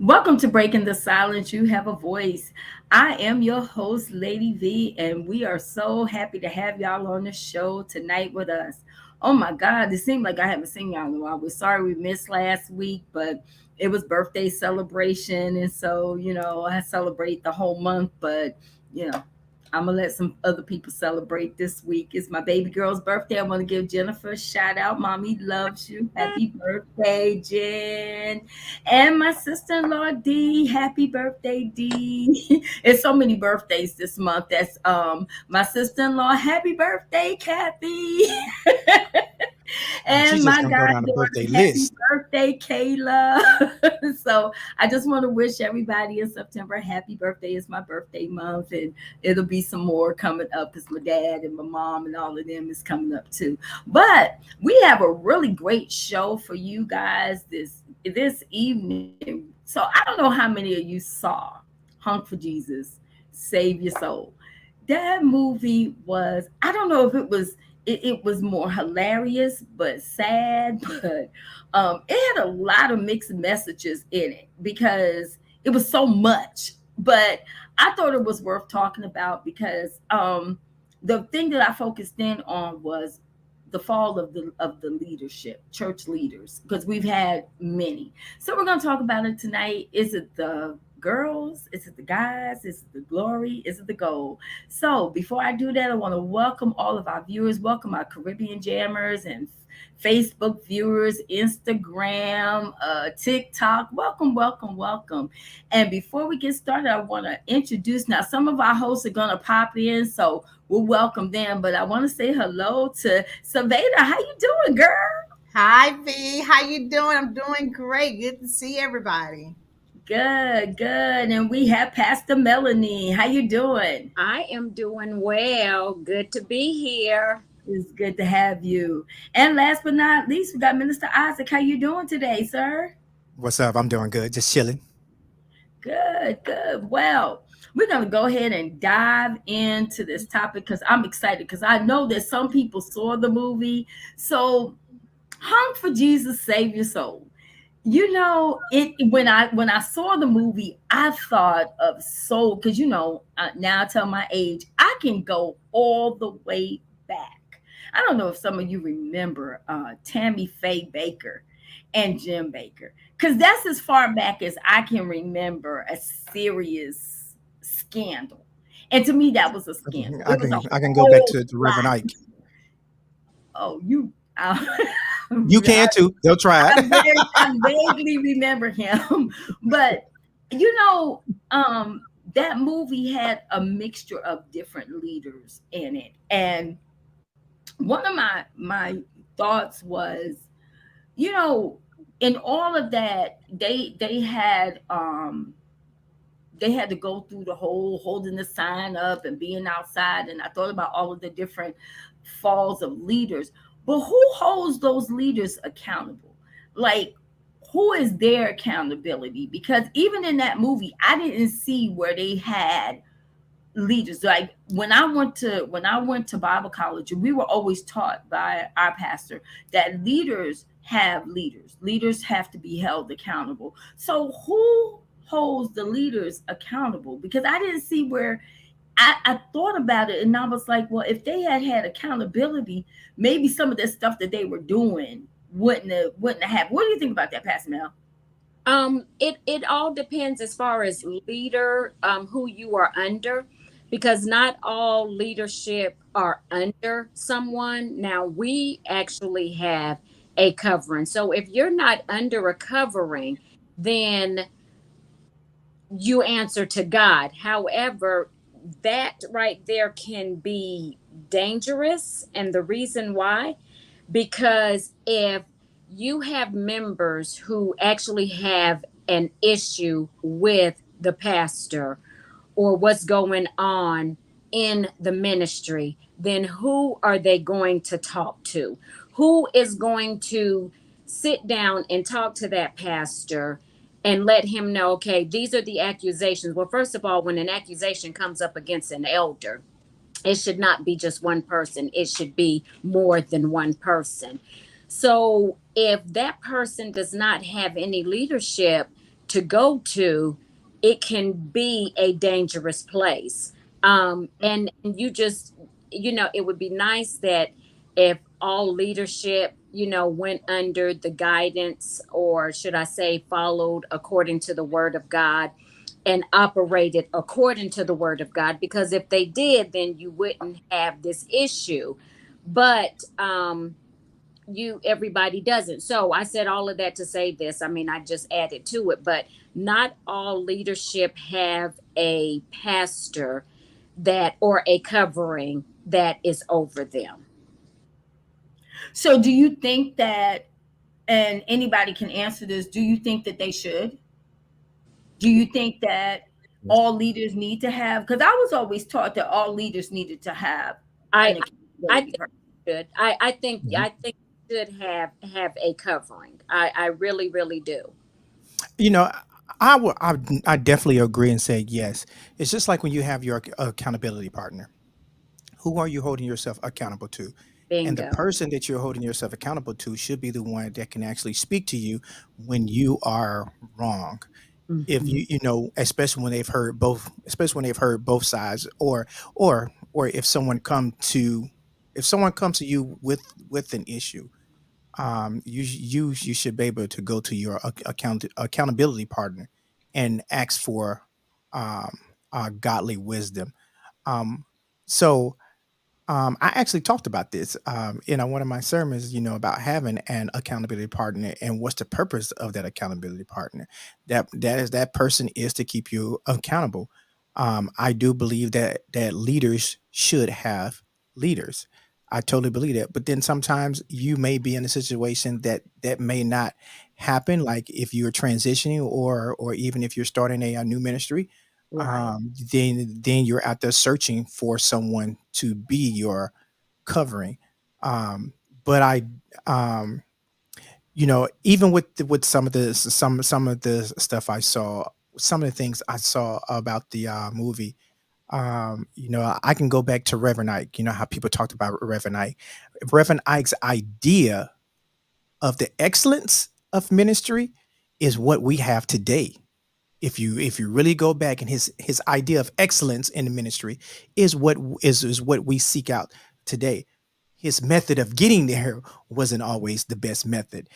Welcome to Breaking the Silence. You have a voice. I am your host, Lady V, and we are so happy to have y'all on the show tonight with us. Oh my God, it seemed like I haven't seen y'all in a while. We're sorry we missed last week, but it was birthday celebration. And so, I celebrate the whole month, but, you know, I'm gonna let some other people celebrate this week. It's my baby girl's birthday. I want to give Jennifer a shout out. Mommy loves you. Happy birthday, Jen. And my sister-in-law D, happy birthday, D. It's so many birthdays this month. That's my sister-in-law, happy birthday, Kathy. She's And just my gonna go down the goddaughter, birthday happy list. birthday, Kayla. So I just want to wish everybody in September happy birthday. It's my birthday month, and it'll be some more coming up because my dad and my mom and all of them is coming up too. But we have a really great show for you guys this evening. So I don't know how many of you saw Hunk for Jesus, Save Your Soul. That movie was, I don't know if it was more hilarious but sad, but it had a lot of mixed messages in it because it was so much. But I thought it was worth talking about because the thing that I focused in on was the fall of the leadership, church leaders, because we've had many. So we're going to talk about it tonight. Is it the girls? Is it the guys? Is it the glory? Is it the gold? So before I do that, I want to welcome all of our viewers, welcome our Caribbean jammers and Facebook viewers, Instagram, TikTok. Welcome, welcome, welcome. And before we get started, I want to introduce now some of our hosts are going to pop in, so we'll welcome them. But I want to say hello to Silvadia. How you doing, girl? Hi V, how you doing? I'm doing great. Good to see everybody. Good, good. And we have Pastor Melanie. How you doing? I am doing well. Good to be here. It's good to have you. And last but not least, we got Minister Isaac. How you doing today, sir? What's up? I'm doing good. Just chilling. Good, good. Well, we're going to go ahead and dive into this topic because I'm excited because I know that some people saw the movie. So, Hung for Jesus, Save Your Soul. It when I saw the movie, I thought of soul because now I tell my age, I can go all the way back. I don't know if some of you remember Tammy Faye Baker and Jim Baker, because that's as far back as I can remember a serious scandal. And to me, that was a I can scandal. I It was a can, I can go back whole to Reverend lot. Ike. Oh, you. You can too. They'll try it. I vaguely remember him, but you know, that movie had a mixture of different leaders in it, and one of my thoughts was, you know, in all of that, they had to go through the whole holding the sign up and being outside, and I thought about all of the different falls of leaders, but who holds those leaders accountable? Like, who is their accountability? Because even in that movie, I didn't see where they had leaders. Like when I went to Bible college, we were always taught by our pastor that leaders have to be held accountable. So who holds the leaders accountable? Because I didn't see where. I thought about it and I was like, well, if they had accountability, maybe some of the stuff that they were doing wouldn't have happened. What do you think about that, Pastor Mel? It all depends as far as leader, who you are under, because not all leadership are under someone. Now we actually have a covering. So if you're not under a covering, then you answer to God. However, that right there can be dangerous. And the reason why, because if you have members who actually have an issue with the pastor or what's going on in the ministry, then who are they going to talk to? Who is going to sit down and talk to that pastor and let him know, okay, these are the accusations? Well, first of all, when an accusation comes up against an elder, it should not be just one person, it should be more than one person. So if that person does not have any leadership, to go to, it can be a dangerous place. And you just, it would be nice that if all leadership, went under the guidance, or should I say, followed according to the word of God and operated according to the word of God. Because if they did, then you wouldn't have this issue. But everybody doesn't. So I said all of that to say this. I mean, I just added to it, but not all leadership have a pastor that, or a covering that is over them. So do you think that, and anybody can answer this, do you think that they should? Do you think that all leaders need to have? Because I was always taught that all leaders needed to have I an I accountability think person. should. I think Mhm. I think should have a covering. I really, really do. You know, I definitely agree and say yes. It's just like when you have your accountability partner. Who are you holding yourself accountable to? And the Bingo. person that you're holding yourself accountable to should be the one that can actually speak to you when you are wrong. If Mhm. you especially when they've heard both, especially when they've heard both sides, or if someone comes to you with an issue, you should be able to go to your accountability partner and ask for um, godly wisdom. Um, so I actually talked about this in one of my sermons, about having an accountability partner and what's the purpose of that accountability partner. That person is to keep you accountable. I do believe that leaders should have leaders. I totally believe that. But then sometimes you may be in a situation that may not happen, like if you're transitioning or even if you're starting a new ministry, Right. then you're out there searching for someone to be your covering. Um, but I, um, even with some of the stuff I saw, some of the things I saw about the movie, I can go back to Reverend Ike. You know how people talked about Reverend Ike. Reverend Ike's idea of the excellence of ministry is what we have today. If you really go back, and his idea of excellence in the ministry is what we seek out today. His method of getting there wasn't always the best method,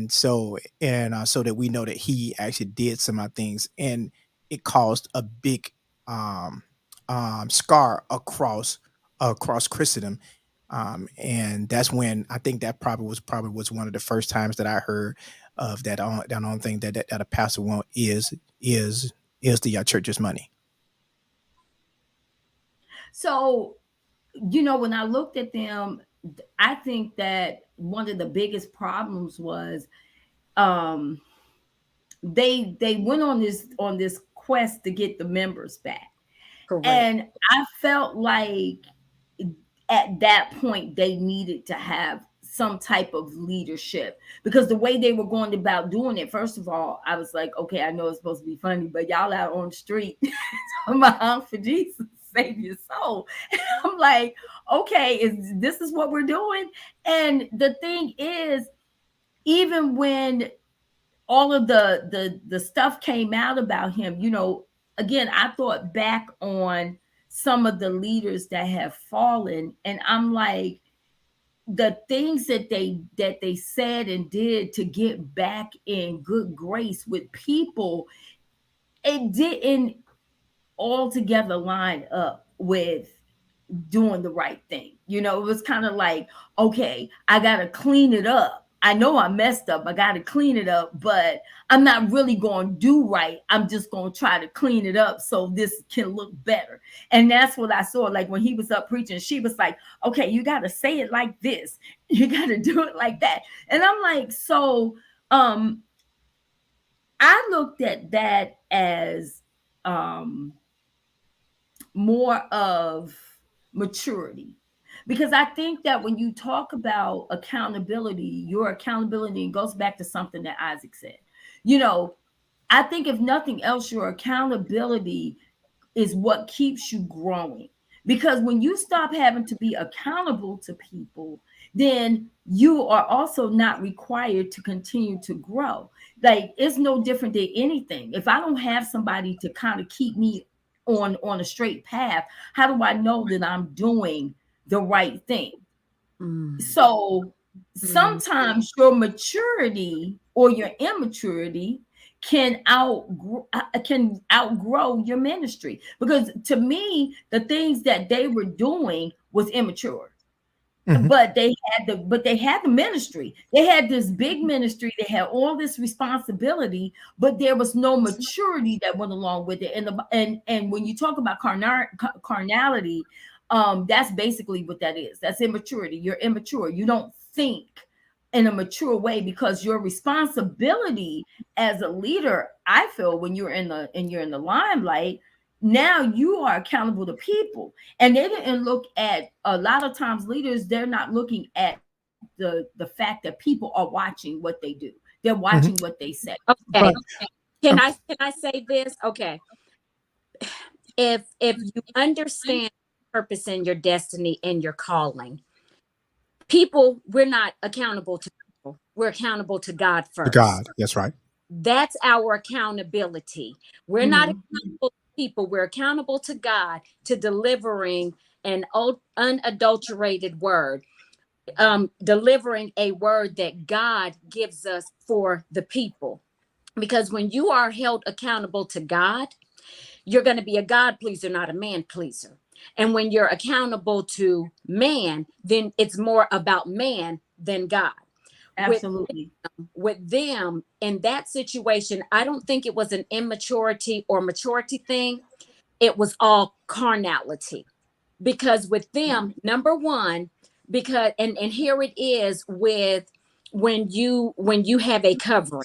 so that we know that he actually did some things, and it caused a big um, scar across Christendom. And that's when I think that probably was one of the first times that I heard of that on thing that a pastor want is the church's money. So, when I looked at them, I think that one of the biggest problems was um they went on this quest to get the members back. Correct. And I felt like at that point they needed to have some type of leadership, because the way they were going about doing it, first of all, I was like, okay, I know it's supposed to be funny, but y'all out on the street talking about hunt for Jesus, save your soul. And I'm like, okay, this is what we're doing? And the thing is, even when all of the stuff came out about him, again, I thought back on some of the leaders that have fallen, and I'm like, the things that they said and did to get back in good grace with people, it didn't altogether line up with doing the right thing. It was kind of like, okay, I got to clean it up. I know I messed up. I got to clean it up, but I'm not really going to do right. I'm just going to try to clean it up so this can look better. And that's what I saw. Like when he was up preaching, she was like, okay, you got to say it like this. You got to do it like that. And I'm like, so I looked at that as more of maturity, because I think that when you talk about accountability, your accountability goes back to something that Isaac said. you know I think if nothing else, your accountability is what keeps you growing, because when you stop having to be accountable to people, then you are also not required to continue to grow. Like, it's no different than anything. If I don't have somebody to kind of keep me on a straight path, how do I know that I'm doing the right thing? So sometimes your maturity or your immaturity can outgrow your ministry, because to me the things that they were doing was immature. But they had the ministry. They had this big ministry. They had all this responsibility, but there was no maturity that went along with it. And when you talk about carnality, that's basically what that is. That's immaturity. You're immature. You don't think in a mature way, because your responsibility as a leader, I feel, when you're in the limelight, now you are accountable to people. And they didn't look at, a lot of times leaders, they're not looking at the fact that people are watching what they do. They're watching what they say. Okay. Can I say this? Okay. If you understand purpose and your destiny and your calling, people, we're not accountable to people. We're accountable to God first. God, that's right. That's our accountability. We're not accountable to people. We're accountable to God, to delivering an unadulterated word, delivering a word that God gives us for the people. Because when you are held accountable to God, you're going to be a God pleaser, not a man pleaser. And when you're accountable to man, then it's more about man than God. Absolutely. With them in that situation, I don't think it was an immaturity or maturity thing. It was all carnality. Because with them, number one, because and here it is with when you have a covering.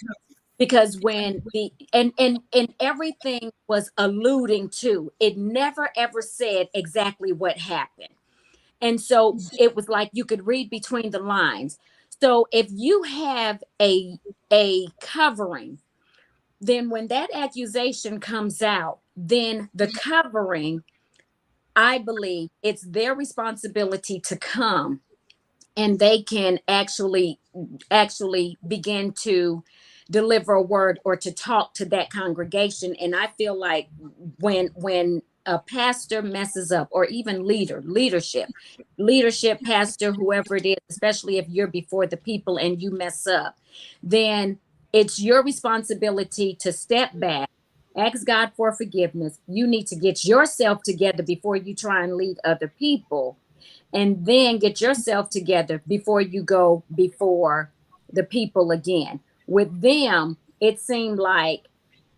Because when the and everything was alluding to, it never ever said exactly what happened. And so it was like you could read between the lines. So if you have a covering, then when that accusation comes out, then the covering, I believe it's their responsibility to come, and they can actually begin to deliver a word or to talk to that congregation. And I feel like when a pastor messes up, or even leadership, pastor, whoever it is, especially if you're before the people and you mess up, then it's your responsibility to step back, ask God for forgiveness. You need to get yourself together before you try and lead other people, and then get yourself together before you go before the people again. With them, it seemed like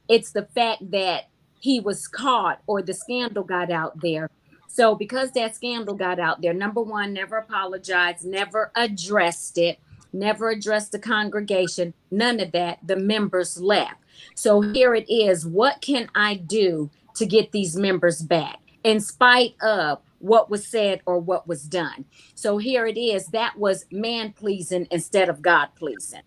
it's the fact that he was caught, or the scandal got out there. So because that scandal got out there, number one, never apologized, never addressed it, never addressed the congregation, none of that. The members left. So here it is. What can I do to get these members back, in spite of what was said or what was done? So here it is. That was man pleasing instead of God pleasing.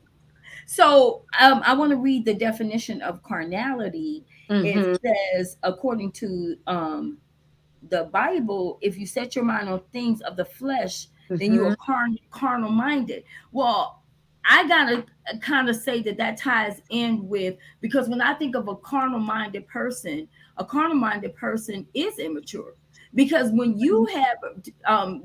So I want to read the definition of carnality. It says, according to the Bible, if you set your mind on things of the flesh, then you are carnal minded. Well, I gotta kind of say that ties in with, because when I think of a carnal minded person is immature. Because when you have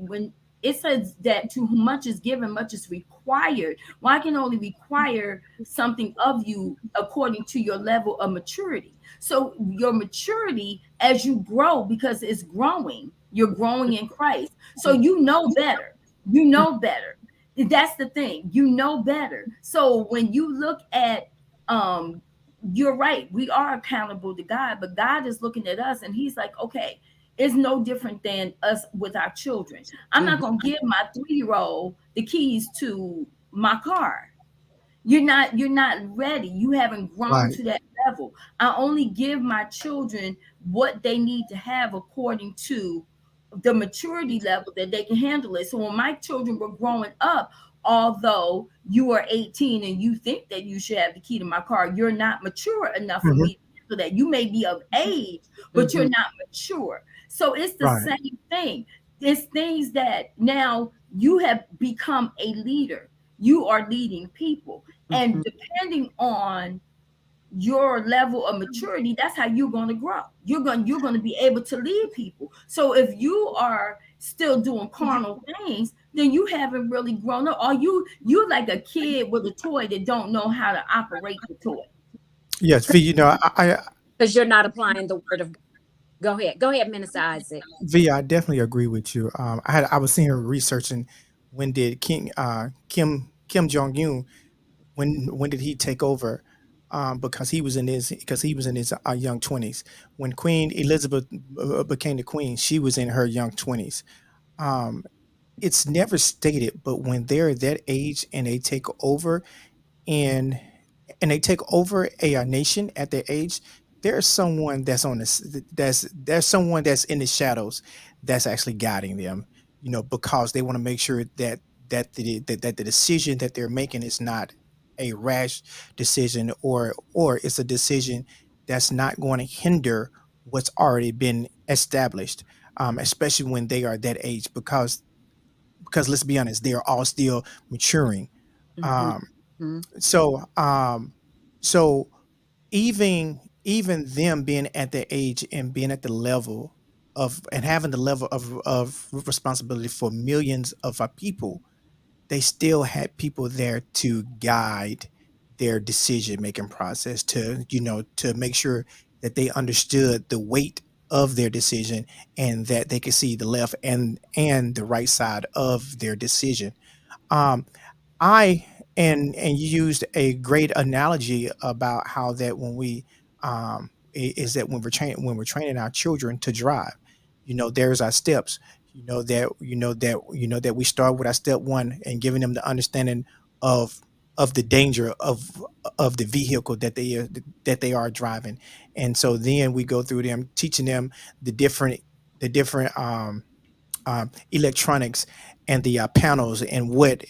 when it says that to whom much is given, much is required. Well, I can only require something of you according to your level of maturity. So your maturity, as you grow, because it's growing, you're growing in Christ. So you know better. You know better. That's the thing. You know better. So when you look at, you're right. We are accountable to God, but God is looking at us and he's like, okay, it's no different than us with our children. I'm not going to give my 3-year-old the keys to my car. You're not ready. You haven't grown to that level. I only give my children what they need to have according to the maturity level that they can handle it. So when my children were growing up, although you are 18 and you think that you should have the key to my car, you're not mature enough for me to handle that. You may be of age, but you're not mature. So it's the same thing. It's things that now you have become a leader. you are leading people. And Mhm. depending on your level of maturity, that's how you're going to grow. You're going to be able to lead people. So if you are still doing carnal things, then you haven't really grown up. Or you're like a kid with a toy that don't know how to operate the toy. Yes, V. Because you're not applying the word of God. Go ahead, Minister Isaac. I definitely agree with you. I was seeing her researching when did Kim Jong Un, when did he take over? Because he was in his young 20s when Queen Elizabeth became the queen. She was in her young 20s. Um, it's never stated, but when they're that age and they take over, and they take over a nation at their age, there's someone that's on this there's someone that's in the shadows that's actually guiding them, because they want to make sure that the decision that they're making is not a rash decision, or it's a decision that's not going to hinder what's already been established, especially when they are that age, because let's be honest, they are all still maturing. Mhm. um, Mhm. so so even them being at their age and being at the level of and having the level of responsibility for millions of our people, they still had people there to guide their decision making process, to make sure that they understood the weight of their decision, and that they could see the left and the right side of their decision. um I and you used a great analogy about how that when we is that when we're training our children to drive, there's our steps. That we start with our step one and giving them the understanding of the danger of the vehicle that they are driving. And so then we go through them, teaching them the different electronics and the panels, and what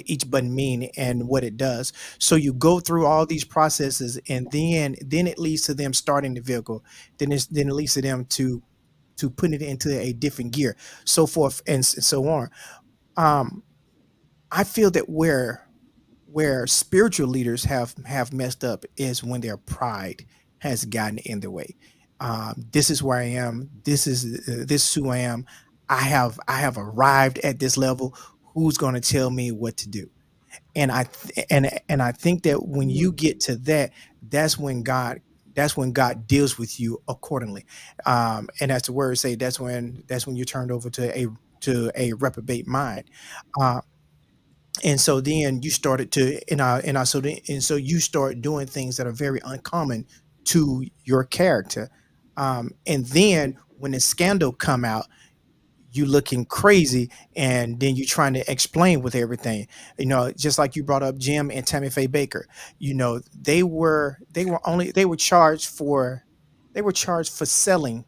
each button mean and what it does. So you go through all these processes, and then it leads to them starting the vehicle. Then it leads to them to putting it into a different gear, so forth and so on. Um, I feel that where spiritual leaders have messed up is when their pride has gotten in the way. This is where I am. This is who I am. I have arrived at this level. Who's going to tell me what to do? And I think that when you get to that, that's when God that's when God deals with you accordingly. And as the words say, that's when you're turned over to a reprobate mind. Uh, and so then you started to and I so then, and so you start doing things that are very uncommon to your character. And then when the scandal come out, you looking crazy, and then you trying to explain with everything, just like you brought up Jim and Tammy Faye Baker. They were charged for selling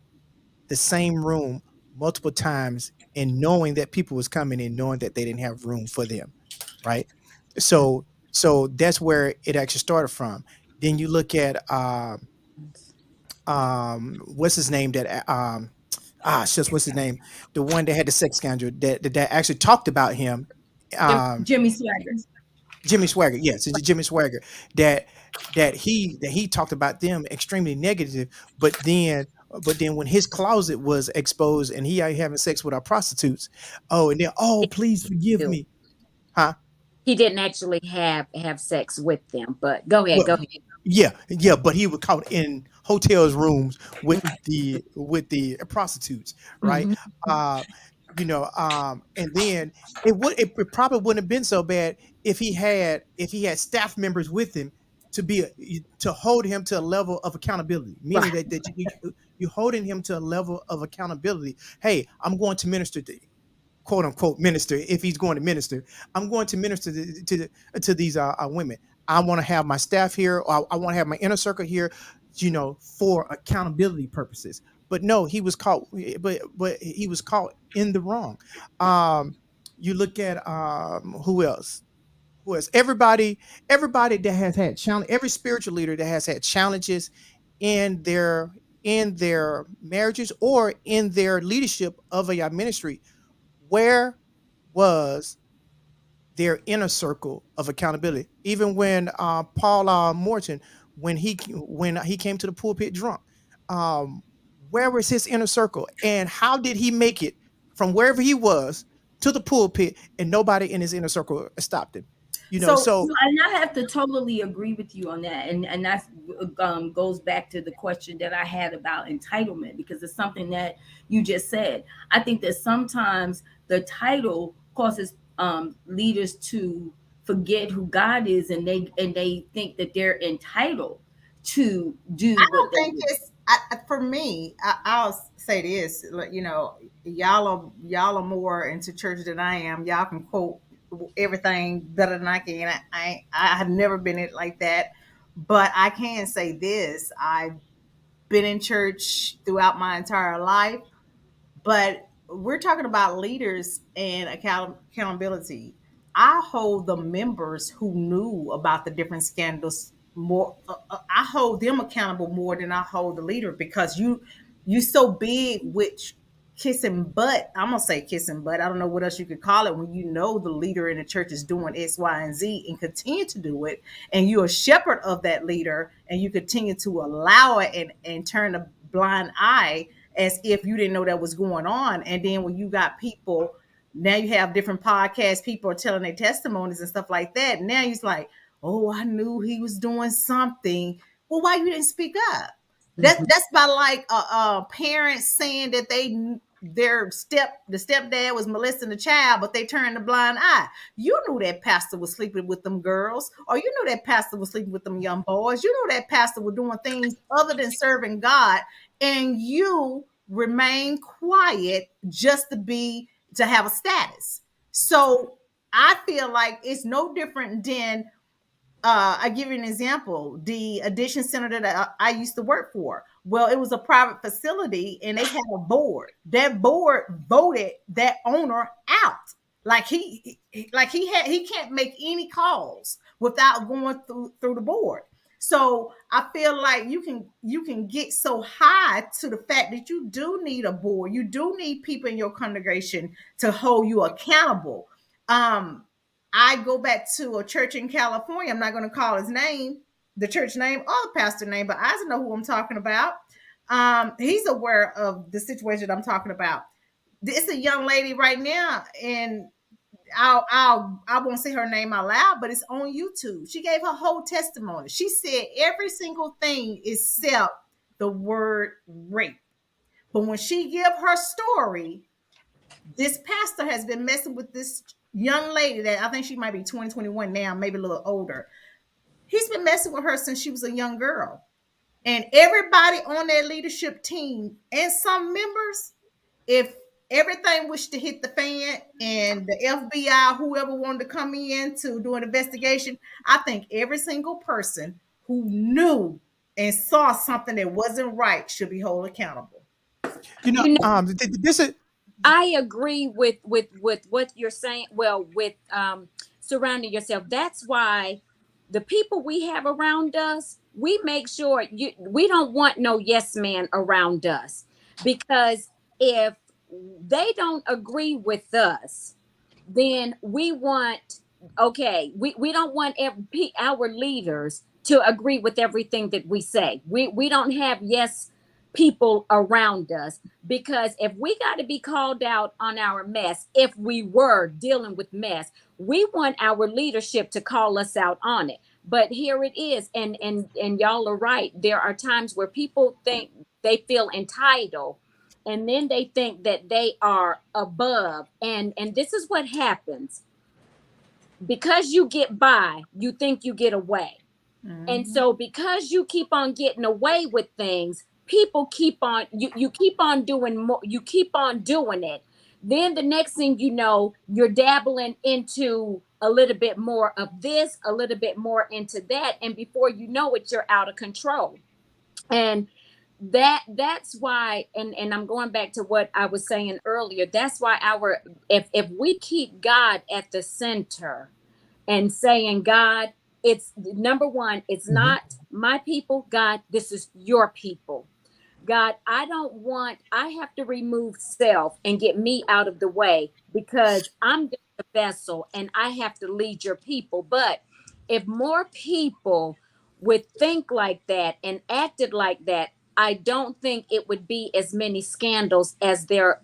the same room multiple times, and knowing that people was coming, and knowing that they didn't have room for them, right? So that's where it actually started from. Then you look at what's his name, that just what's his name, the one that had the sex scandal, that actually talked about him. um Jimmy Swaggart. Jimmy Swagger, yes, it's Jimmy Swagger, that that he talked about them extremely negative. But then when his closet was exposed and he out having sex with our prostitutes, oh, and then, oh, please forgive me. Huh? He didn't actually have sex with them, but go ahead, Well, go ahead. yeah, but he was caught in hotels rooms with the prostitutes, right? Mhm. Uh, and then it probably wouldn't have been so bad if he had staff members with him to hold him to a level of accountability, meaning Right. that you holding him to a level of accountability. Hey, I'm going to minister to, quote unquote, minister, if he's going to minister. I'm going to minister to these women. I want to have my staff here, or I want to have my inner circle here, for accountability purposes. But no, he was caught. But he was caught in the wrong. You look at who else? Who else? Everybody that has had challenge. Every spiritual leader that has had challenges in their marriages or in their leadership of a ministry. Where was their inner circle of accountability. Even when Paul Morton, when he came to the pulpit drunk, um, where was his inner circle, and how did he make it from wherever he was to the pulpit, and nobody in his inner circle stopped him? So So And I have to totally agree with you on that, and that goes back to the question that I had about entitlement, because it's something that you just said. I think that sometimes the title causes leaders to forget who God is, and they think that they're entitled to do what don't they think do. it's for me. I'll say this, like, y'all are more into church than I am. Y'all can quote everything better than I can. I have never been it like that, but I can say this: I've been in church throughout my entire life. But we're talking about leaders and accountability. I hold the members who knew about the different scandals more. I hold them accountable more than I hold the leader, because you so big with kissing butt. I'm gonna say kissing butt. I don't know what else you could call it when you know the leader in the church is doing X, Y, and Z and continue to do it, and you're a shepherd of that leader, and you continue to allow it and turn a blind eye as if you didn't know that was going on. And then when you got people, now you have different podcast people are telling their testimonies and stuff like that. Now he's like, oh, I knew he was doing something. Well, why you didn't speak up? That's by like parents saying that the stepdad was molesting the child, but they turned a blind eye. You knew that pastor was sleeping with them girls, or you knew that pastor was sleeping with them young boys. You knew that pastor was doing things other than serving God, and you remain quiet just to have a status. So I feel like it's no different than I give you an example. The addiction center that I used to work for. Well, it was a private facility, and they had a board. That board voted that owner out. Like he can't make any calls without going through the board. So I feel like you can get so high to the fact that you do need a board. You do need people in your congregation to hold you accountable. Um, I go back to a church in California. I'm not going to call his name, the church name, or the pastor name, but I know who I'm talking about. He's aware of the situation I'm talking about. It's a young lady right now, and I won't say her name out loud, but it's on YouTube. She gave her whole testimony. She said every single thing except the word rape. But when she give her story, this pastor has been messing with this young lady that I think she might be 20, 21 now, maybe a little older. He's been messing with her since she was a young girl. And everybody on that leadership team and some members, if everything was to hit the fan and the FBI, whoever wanted to come in to do an investigation, I think every single person who knew and saw something that wasn't right should be held accountable. You know, this is I agree with what you're saying. Well, with surrounding yourself. That's why the people we have around us, we make sure we don't want no yes man around us, because if they don't agree with us, then we want, okay, we don't want our leaders to agree with everything that we say. We don't have yes people around us, because if we got to be called out on our mess, if we were dealing with mess, we want our leadership to call us out on it. But here it is, and y'all are right. There are times where people think they feel entitled, and then they think that they are above, and this is what happens. Because you get by, you think you get away. And Mm-hmm. so because you keep on getting away with things, people keep on, you keep on doing more, you keep on doing it. Then the next thing you know, you're dabbling into a little bit more of this, a little bit more into that, and before you know it, you're out of control. And that's why, and I'm going back to what I was saying earlier. That's why our, if we keep God at the center and saying, God, it's number one, it's Mhm. not my people, God, this is your people. God, I have to remove self and get me out of the way because I'm just a vessel and I have to lead your people. But if more people would think like that and acted like that, I don't think it would be as many scandals as there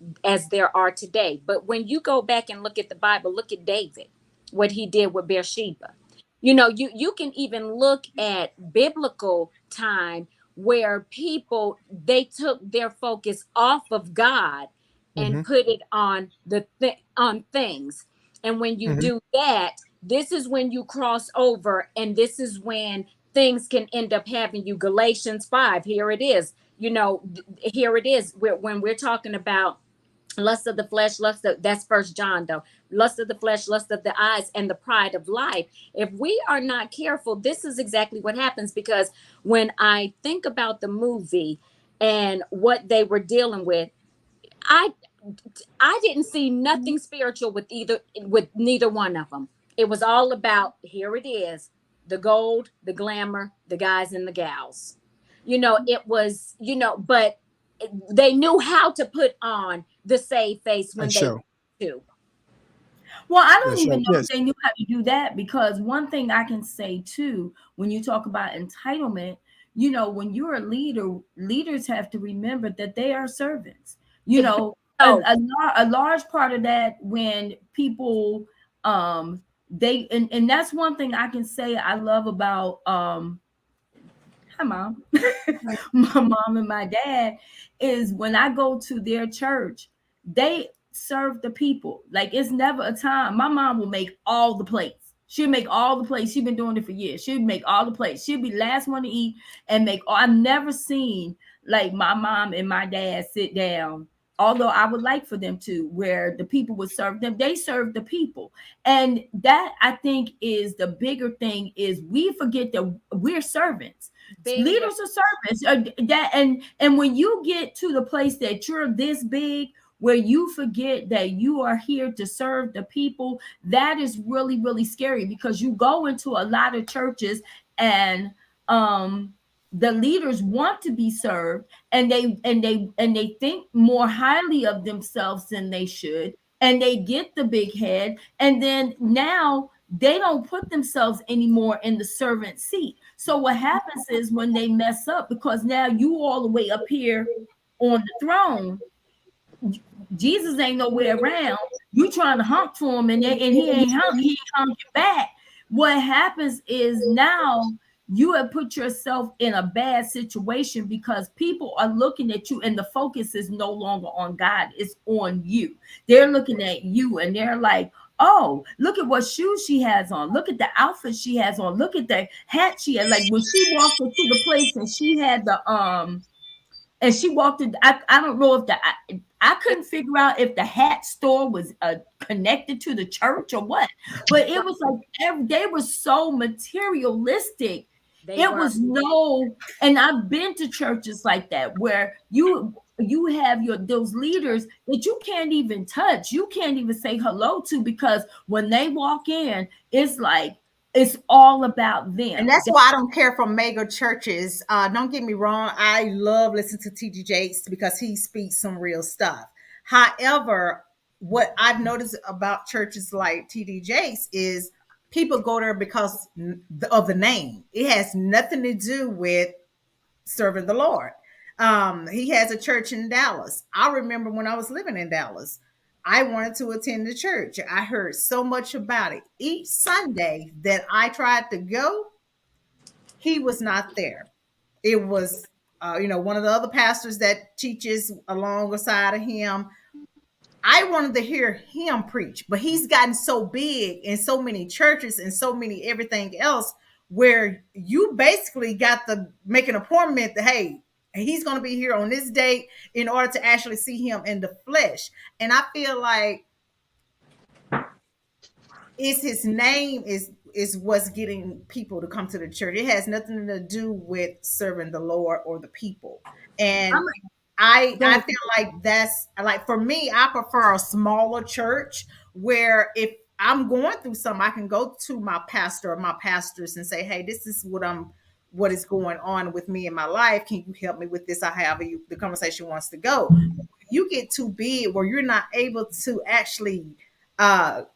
are today. But when you go back and look at the Bible, look at David, what he did with Bathsheba. You can even look at biblical time where people they took their focus off of God and Mm-hmm. put it on on things. And when you Mm-hmm. do that, this is when you cross over, and this is when things can end up having you. Galatians 5, here it is. Here it is. When we're talking about lust of the flesh, that's First John though. Lust of the flesh, lust of the eyes, and the pride of life. If we are not careful, this is exactly what happens. Because when I think about the movie and what they were dealing with, I I didn't see nothing spiritual with neither one of them. It was all about, here it is, the gold, the glamour, the guys and the gals. It was, but they knew how to put on the save face A when they show. wanted to. Well, I A don't even show. know if Yes. they knew how to do that, because one thing I can say too, when you talk about entitlement, when you're a leader, leaders have to remember that they are servants. You It, know, a, so a large part of that when people, they, and that's one thing I can say I love about, hi mom, my mom and my dad, is when I go to their church, they serve the people. Like, it's never a time. My mom will make all the plates. She'll make all the plates. She's been doing it for years. She'll make all the plates. She'll be last one to eat and make all. I've never seen like my mom and my dad sit down. Although I would like for them to, where the people would serve them, they serve the people. And that, I think, is the bigger thing, is we forget that we're servants. bingo. Leaders are servants. That, and when you get to the place that you're this big, where you forget that you are here to serve the people, that is really, really scary, because you go into a lot of churches, and the leaders want to be served, and they think more highly of themselves than they should, and they get the big head, and then now they don't put themselves anymore in the servant seat. So what happens is, when they mess up, because now you all the way up here on the throne, Jesus ain't nowhere around. You trying to honk for him, and he ain't honking back. What happens is, now you have put yourself in a bad situation, because people are looking at you, and the focus is no longer on God, it's on you. They're looking at you, and they're like, oh, look at what shoes she has on. Look at the outfit she has on. Look at the hat she had. Like, when she walked into the place and she had the and she walked in. I don't know if I couldn't figure out if the hat store was connected to the church or what, but it was like they were so materialistic. They It were. was no, and I've been to churches like that, where you have those leaders that you can't even touch, you can't even say hello to, because when they walk in, it's like it's all about And them. that's why I don't care for mega churches. Don't get me wrong. I love listening to TD Jakes because he speaks some real stuff. However, what I've noticed about churches like TD Jakes is people go there because of the name. It has nothing to do with serving the Lord. He has a church in Dallas. I remember when I was living in Dallas, I wanted to attend the church. I heard so much about it. Each Sunday that I tried to go, he was not there. It was, one of the other pastors that teaches alongside of him. I wanted to hear him preach, but he's gotten so big in so many churches and so many everything else, where you basically got to make an appointment that, hey, he's going to be here on this date in order to actually see him in the flesh. And I feel like it's his name is what's getting people to come to the church. It has nothing to do with serving the Lord or the people. And I feel like that's like, for me, I prefer a smaller church where if I'm going through something, I can go to my pastor or my pastors and say, hey, this is what is going on with me in my life. Can you help me with this? Or however the conversation wants to go. You get too big where you're not able to actually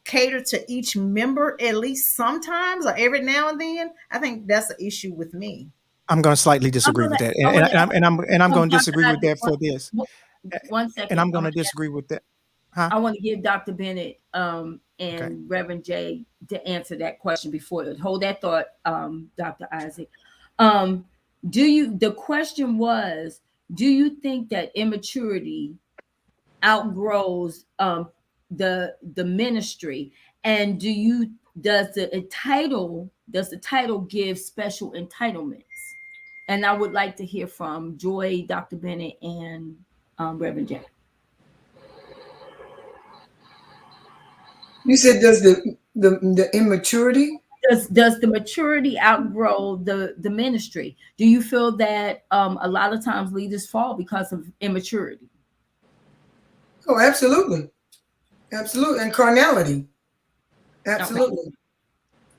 cater to each member at least sometimes or every now and then. I think that's the issue with me. I'm going to slightly disagree with that, and I'm going to disagree with that for this, One second. and I'm going to disagree with that. Huh? I want to give Dr. Bennett and Okay. Reverend Jay to answer that question before. Hold that thought, Dr. Isaac. The question was, do you think that immaturity outgrows the ministry? And does the title give special entitlements? And I would like to hear from Joy, Dr. Bennett, and Reverend Jay. You said, does the immaturity? Does the maturity outgrow the ministry? Do you feel that a lot of times leaders fall because of immaturity? Oh, absolutely. Absolutely. And carnality. Absolutely. Okay.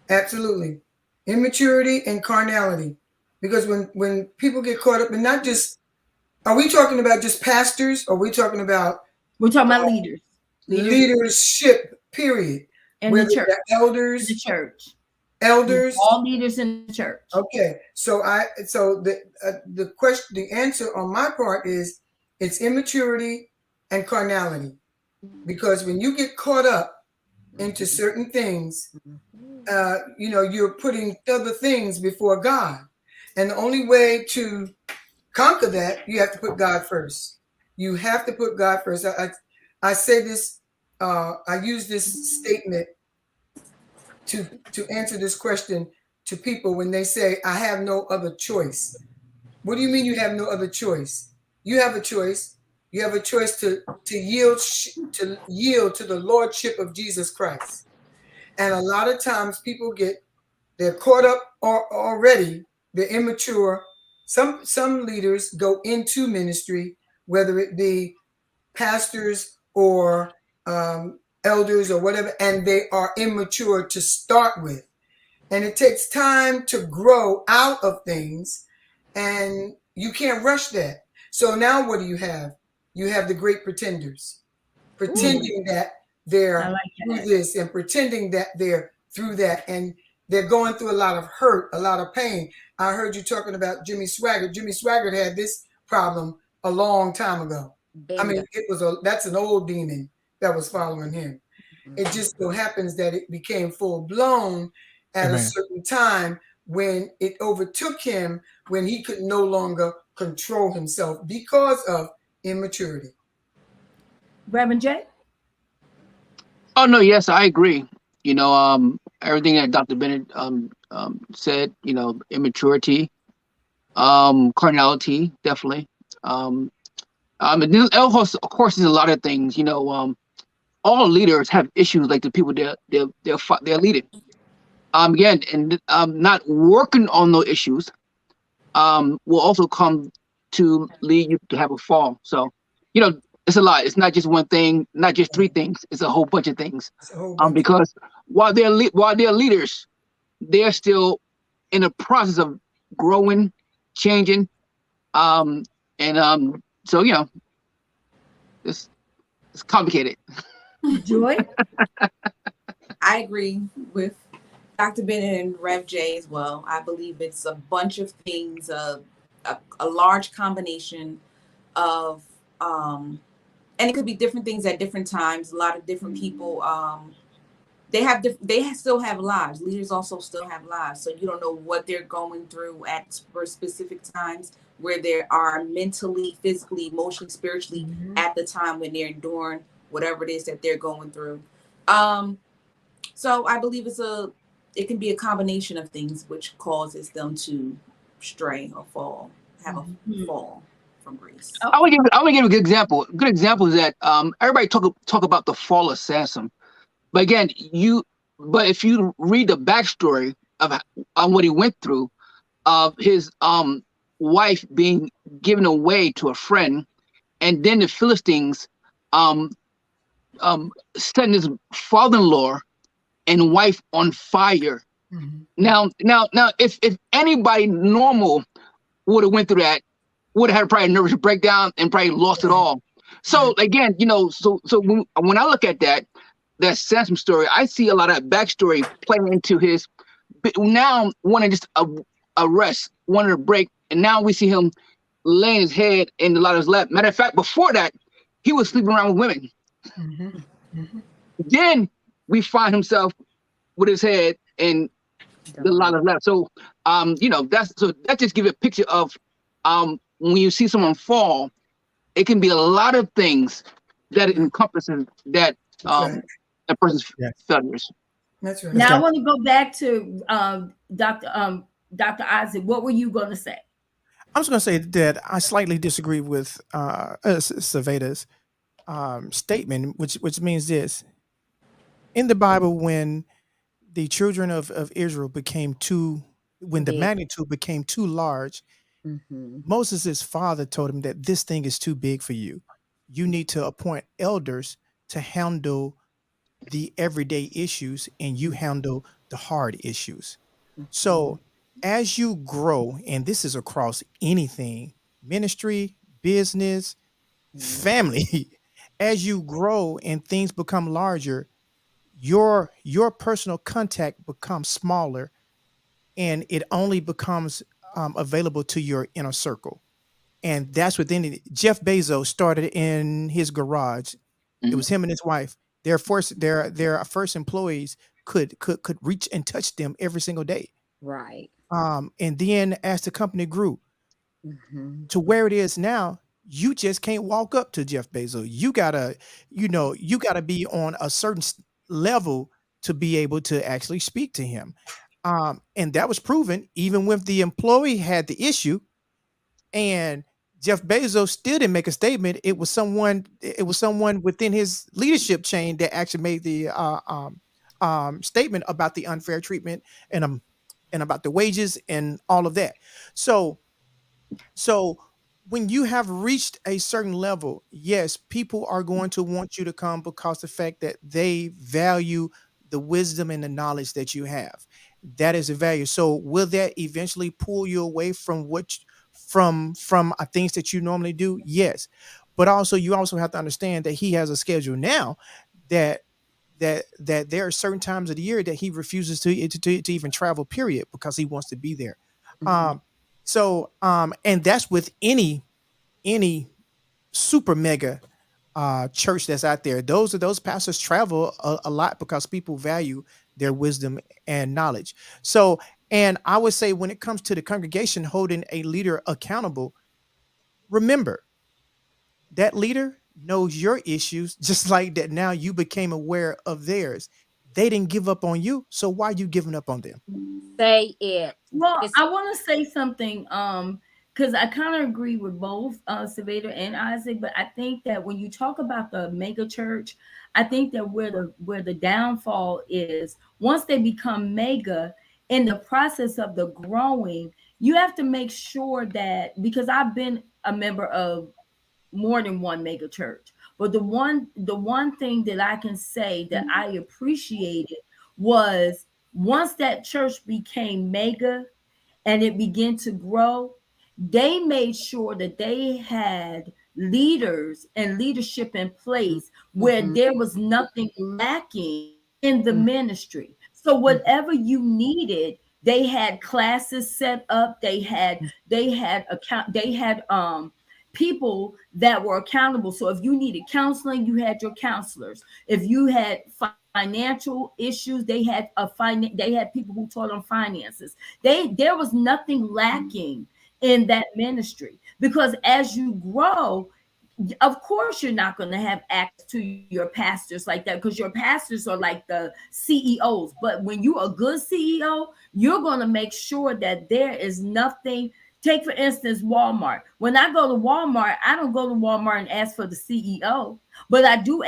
Absolutely. Immaturity and carnality. Because when people get caught up, and not just, are we talking about just pastors? Or are we talking about? We're talking about leaders. Leadership, period. In the church. Elders. In the church. Elders. All leaders in the church. Okay. So the question, the answer on my part is it's immaturity and carnality. Because when you get caught up into certain things, you're putting other things before God. And the only way to conquer that, you have to put God first. You have to put God first. I say this, I use this statement to answer this question to people when they say, I have no other choice. What do you mean you have no other choice? You have a choice. You have a choice to yield to the lordship of Jesus Christ. And a lot of times people they're caught up already. They're immature. Some leaders go into ministry, whether it be pastors or elders or whatever, and they are immature to start with. And it takes time to grow out of things, and you can't rush that. So now what do you have? You have the great pretenders, pretending that they're through this and pretending that they're through that. And they're going through a lot of hurt, a lot of pain. I heard you talking about Jimmy Swaggart. Jimmy Swaggart had this problem a long time ago. Bingo. I mean, that's an old demon that was following him. It just so happens that it became full blown at a certain time when it overtook him, when he could no longer control himself because of immaturity. Reverend Jay? Oh no, yes, I agree. Everything that Dr. Bennett said, immaturity, carnality, definitely. And then, of course, there's a lot of things. All leaders have issues like the people they're leading. Again, and not working on those issues will also come to lead you to have a fall. So, it's a lot. It's not just one thing, not just three things. It's a whole bunch of things. Because while they're leaders, they're still in the process of growing, changing, so it's complicated. Joy? I agree with Dr. Bennett and Rev J as well. I believe it's a bunch of things, a large combination of, and it could be different things at different times. A lot of different people, they still have lives. Leaders also still have lives. So you don't know what they're going through for specific times, where they are mentally, physically, emotionally, spiritually at the time when they're enduring whatever it is that they're going through. So I believe it can be a combination of things which causes them to stray or fall, have a fall from grace. I would give a good example. A good example is that everybody talk about the fall of Samson, but again, if you read the backstory on what he went through, of his wife being given away to a friend, and then the Philistines setting his father-in-law and wife on fire Mhm. Now, if anybody normal would have went through that, would have had probably a nervous breakdown and probably lost it Right. all. So again, so when I look at that Samson story, I see a lot of backstory playing into his now wanting just a rest, wanting to break, and now we see him laying his head in a lot of his lap. Matter of fact, before that, he was sleeping around with women. Mhm. Mhm. Then we find himself with his head in the lot of left. So that just gives a picture of when you see someone fall, it can be a lot of things that it encompasses that That's right. a person's Yes. failures. That's right. Now I Okay. want to go back to Dr. Isaac. What were you going to say? I was going to say that I slightly disagree with Silvada's statement, which means this: in the Bible, when the children of Israel became too, when the Big. magnitude became too large, Mhm. Moses' father told him that this thing is too big for you. You need to appoint elders to handle the everyday issues, and you handle the hard issues. So as you grow, and this is across anything, ministry, business, family, as you grow and things become larger, your personal contact becomes smaller, and it only becomes available to your inner circle. And that's within it. Jeff Bezos started in his garage. It Mhm. was him and his wife. Their first employees could reach and touch them every single day. Right. And then as the company grew Mhm. to where it is now, you just can't walk up to Jeff Bezos. You gotta be on a certain level to be able to actually speak to him. And that was proven even when the employee had the issue, and Jeff Bezos still didn't make a statement. It was someone within his leadership chain that actually made the statement about the unfair treatment, and and about the wages and all of that. So so when you have reached a certain level, yes, people are going to want you to come because the fact that they value the wisdom and the knowledge that you have. That is a value. So will that eventually pull you away from from things that you normally do? Yes. But also you also have to understand that he has a schedule now that that there are certain times of the year that he refuses to even travel, period, because he wants to be there. Mhm. Um, and that's with any super mega church that's out there. Those pastors travel a lot because people value their wisdom and knowledge. So, and I would say when it comes to the congregation holding a leader accountable, remember that leader knows your issues just like that. Now you became aware of theirs. They didn't give up on you, so why are you giving up on them? Say it. Well, It's I want to say something, because I kind of agree with both Saveda and Isaac, but I think that when you talk about the mega church, I think that where the downfall is, once they become mega, in the process of the growing, you have to make sure that, because I've been a member of more than one mega church, but the one thing that I can say that I appreciated was, once that church became mega and it began to grow, they made sure that they had leaders and leadership in place where Mhm. there was nothing lacking in the Mhm. ministry. So whatever you needed, they had classes set up, they had account they had people that were accountable. So if you needed counseling, you had your counselors. If you had financial issues, they had people who taught on finances. There was nothing lacking in that ministry, because as you grow, of course you're not going to have access to your pastors like that, because your pastors are like the CEOs. But when you're a good CEO, you're going to make sure that there is nothing. Take for instance Walmart. When I go to Walmart, I don't go to Walmart and ask for the CEO, but I do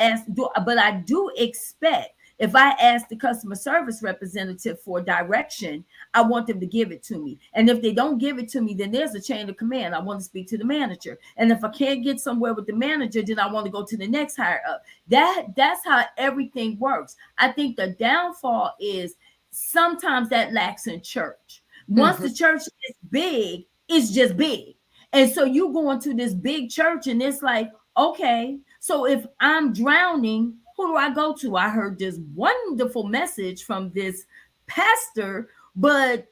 expect, if I ask the customer service representative for direction, I want them to give it to me. And if they don't give it to me, then there's a chain of command. I want to speak to the manager. And if I can't get somewhere with the manager, then I want to go to the next higher up. That's how everything works. I think the downfall is sometimes that lacks in church. Once the church is big, it's just big. And so you go into this big church and it's like, okay, so if I'm drowning, who do I go to? I heard this wonderful message from this pastor, but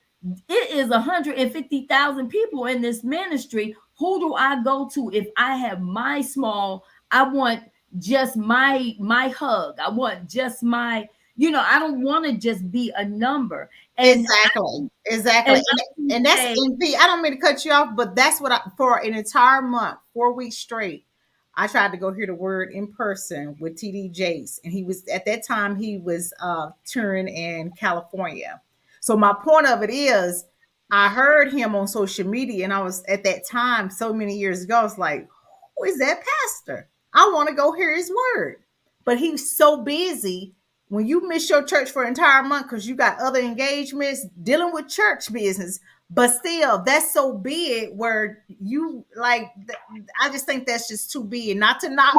it is 150,000 people in this ministry. Who do I go to if I have my small, I want just my hug. I want just my, I don't want to just be a number. And Exactly. And that's NP. I don't mean to cut you off, but that's what for an entire month, 4 weeks straight, I tried to go hear the word in person with TD Jakes. And he was, at that time, he was touring in California. So my point of it is, I heard him on social media, and I was at that time, so many years ago, I was like, who is that pastor? I want to go hear his word. But he's so busy. When you miss your church for an entire month because you got other engagements dealing with church business, but still, that's so big where you like, I just think that's just too big. Not to knock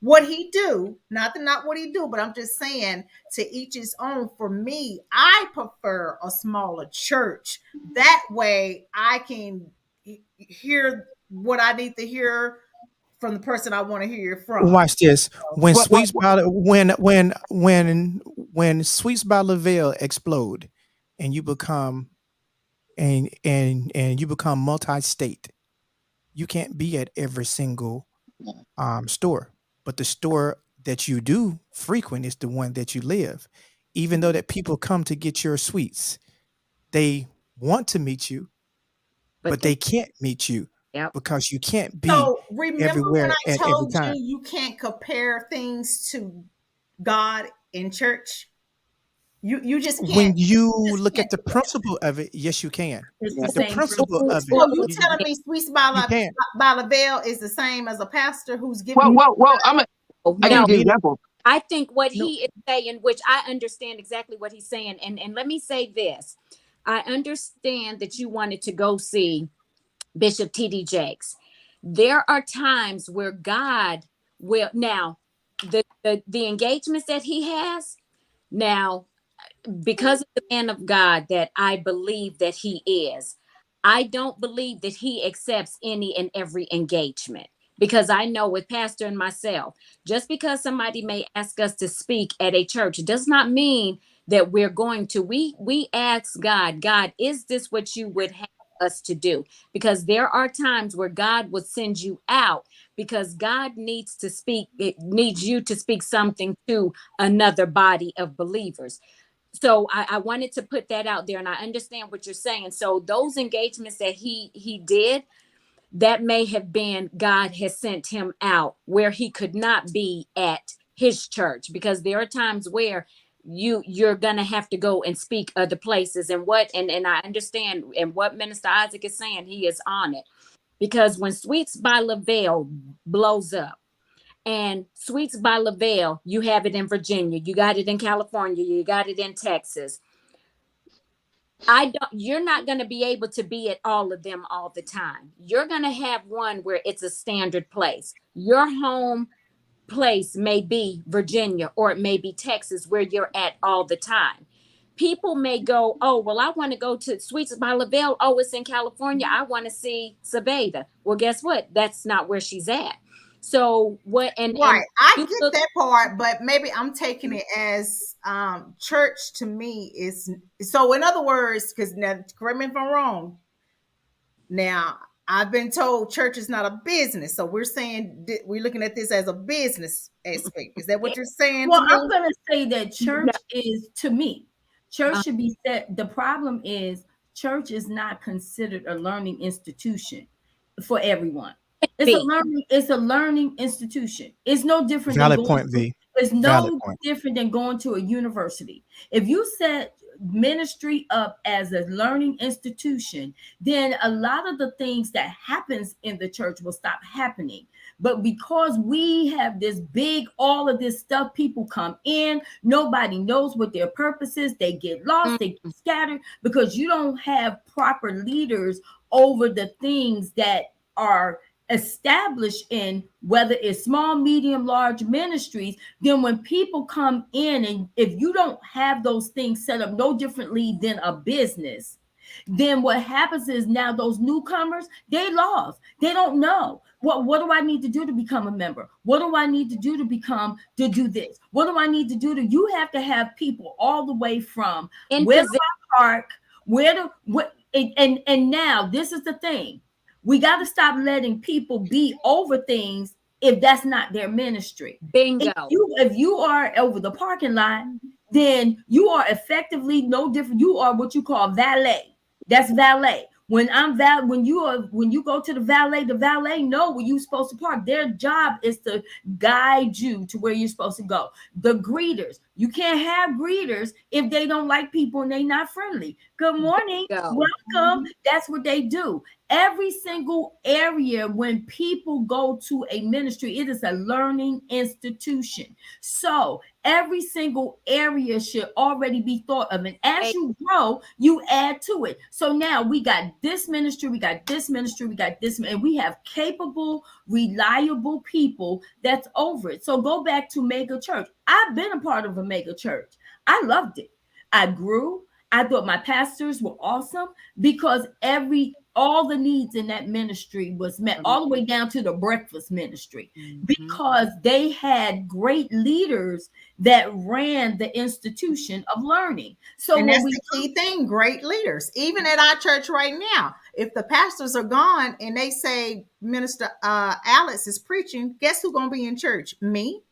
what he do, but I'm just saying, to each his own. For me, I prefer a smaller church. That way I can hear what I need to hear from the person I want to hear from. Watch this. When Sweets by when Sweets by Lavelle explode, and you become and you become multi-state, you can't be at every single store. But the store that you do frequent is the one that you live. Even though that people come to get your sweets, they want to meet you, but they can't meet you. Yep. Because you can't be everywhere when I at told every time. You can't compare things to God in church. You just can't. When you look at the principle of it, yes, you can. The principle of it. So you telling me Sweets by Lavelle is the same as a pastor who's giving? I give you an example. I think what he is saying, which I understand exactly what he's saying, and let me say this: I understand that you wanted to go see Bishop T.D. Jakes. There are times where God will, now the engagements that he has now, because of the man of God that I believe that he is, I don't believe that he accepts any and every engagement. Because I know with Pastor and myself, just because somebody may ask us to speak at a church does not mean that we're going to. We ask God, is this what you would have us to do? Because there are times where God would send you out because God needs to speak. It needs you to speak something to another body of believers. So I wanted to put that out there, and I understand what you're saying. So those engagements that he did, that may have been God has sent him out where he could not be at his church, because there are times where you're gonna have to go and speak other places. And I understand, and what Minister Isaac is saying, he is on it. Because when Sweets by Lavelle blows up, and Sweets by Lavelle, you have it in Virginia, you got it in California, you got it in Texas. You're not going to be able to be at all of them all the time. You're going to have one where it's a standard place. Your home place may be Virginia, or it may be Texas, where you're at all the time. People may go, oh, well, I want to go to Sweets by Lavelle. Oh, it's in California. I want to see Silvadia. Well, guess what? That's not where she's at. So what? And I get that part, but maybe I'm taking it as church to me is so. In other words, because now, correct me if I'm wrong. Now, I've been told church is not a business, so we're saying we're looking at this as a business aspect. Is that what you're saying? Well, I'm going to say that church is, to me, church should be said. The problem is church is not considered a learning institution for everyone. It's a learning institution. It's no different. It's no different than going to a university. If you set ministry up as a learning institution, then a lot of the things that happens in the church will stop happening. But because we have this big, all of this stuff, people come in, nobody knows what their purpose is. They get lost, they get scattered, because you don't have proper leaders over the things that are established in, whether it's small, medium, large ministries, then when people come in, and if you don't have those things set up no differently than a business, then what happens is now those newcomers, they lost. They don't know what do I need to do to become a member? What do I need to do to do this? What do I need to do to? You have to have people all the way from where do I park, where to what, and now this is the thing. We got to stop letting people be over things if that's not their ministry. Bingo. If you are over the parking lot, then you are effectively no different. You are what you call valet. That's valet. When you go to the valet know where you're supposed to park. Their job is to guide you to where you're supposed to go. The greeters, you can't have greeters if they don't like people and they not friendly. Good morning, welcome. That's what they do. Every single area, when people go to a ministry, it is a learning institution. So every single area should already be thought of. And as you grow, you add to it. So now we got this ministry, we got this ministry, we got this, and we have capable, reliable people that's over it. So go back to mega church. I've been a part of a mega church. I loved it. I grew. I thought my pastors were awesome because all the needs in that ministry was met, all the way down to the breakfast ministry, because they had great leaders that ran the institution of learning. So and that's the key thing, great leaders. Even at our church right now, if the pastors are gone and they say Minister Alex is preaching, guess who's going to be in church? Me.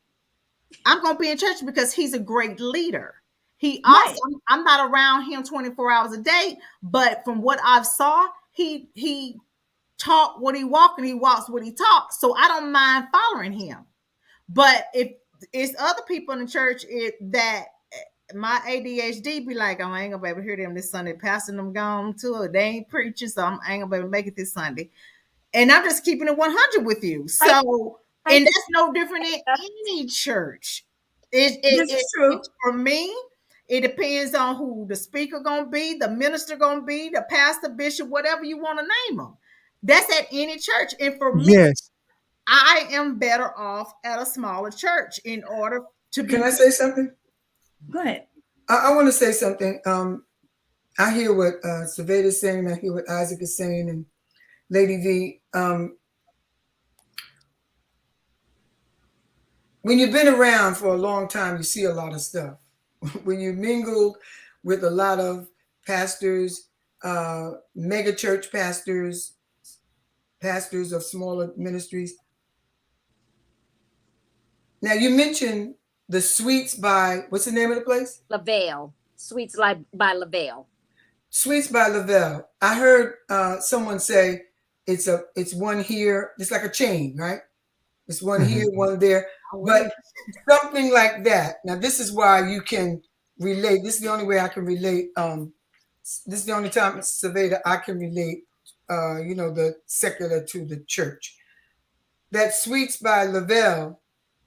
I'm going to be in church because he's a great leader. He also, I'm not around him 24 hours a day, but from what I've saw, he talk what he walk and he walks what he talks. So I don't mind following him. But if it's other people in the church that my ADHD be like, oh, I ain't gonna be able to hear them this Sunday. Pastor them gone too. They ain't preaching, so I ain't gonna be able to make it this Sunday. And I'm just keeping it 100 with you. So, and that's no different in any church. It's true. For me, it depends on who the speaker gonna be, the minister gonna be, the pastor, bishop, whatever you want to name them. That's at any church. And for me, I am better off at a smaller church in order to be. Can I say something? Go ahead. I want to say something. I hear what Silvadia is saying. I hear what Isaac is saying, and Lady V. When you've been around for a long time, you see a lot of stuff. When you mingled with a lot of pastors, mega church pastors, pastors of smaller ministries. Now you mentioned the Sweets by, what's the name of the place? Lavelle. Sweets by Lavelle. Sweets by Lavelle. I heard someone say it's one here. It's like a chain, right? It's one here, one there. But something like that. Now, this is why you can relate. This is the only way I can relate. This is the only time, Silvadia, I can relate, the secular to the church. That Sweets by Lavelle,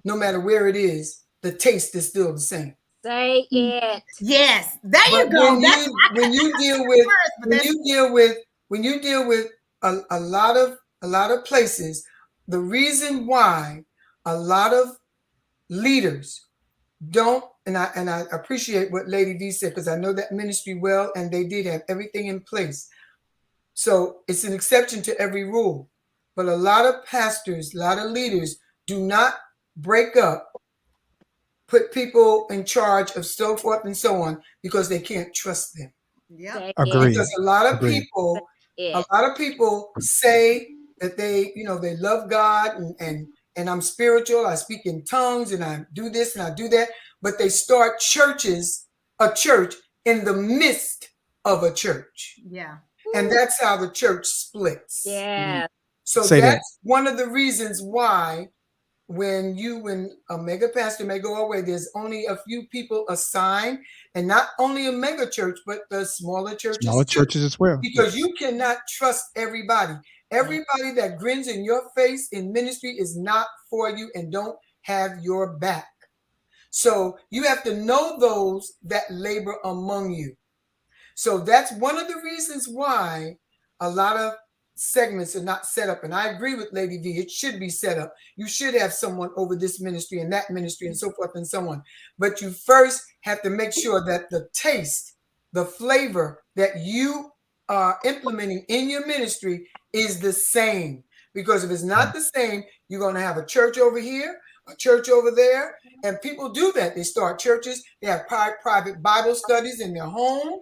no matter where it is, the taste is still the same. Say it. Yes, there you go. When you deal with a lot of places, the reason why a lot of leaders don't, and I appreciate what Lady V said, because I know that ministry well, and they did have everything in place. So it's an exception to every rule. But a lot of pastors, a lot of leaders do not break up, put people in charge of so forth and so on, because they can't trust them. Yeah, agreed. Because a lot of people say that they love God and I'm spiritual. I speak in tongues and I do this and I do that, but they start a church in the midst of a church. Yeah, and that's how the church splits. Yeah. So that's one of the reasons why when a mega pastor may go away, there's only a few people assigned, and not only a mega church, but the smaller churches as well. Because you cannot trust everybody. Everybody that grins in your face in ministry is not for you and don't have your back. So you have to know those that labor among you. So that's one of the reasons why a lot of segments are not set up. And I agree with Lady V. It should be set up. You should have someone over this ministry and that ministry and so forth and so on. But you first have to make sure that the taste, the flavor that you are implementing in your ministry is the same. Because if it's not the same, you're going to have a church over here, a church over there. And people do that. They start churches. They have private Bible studies in their home.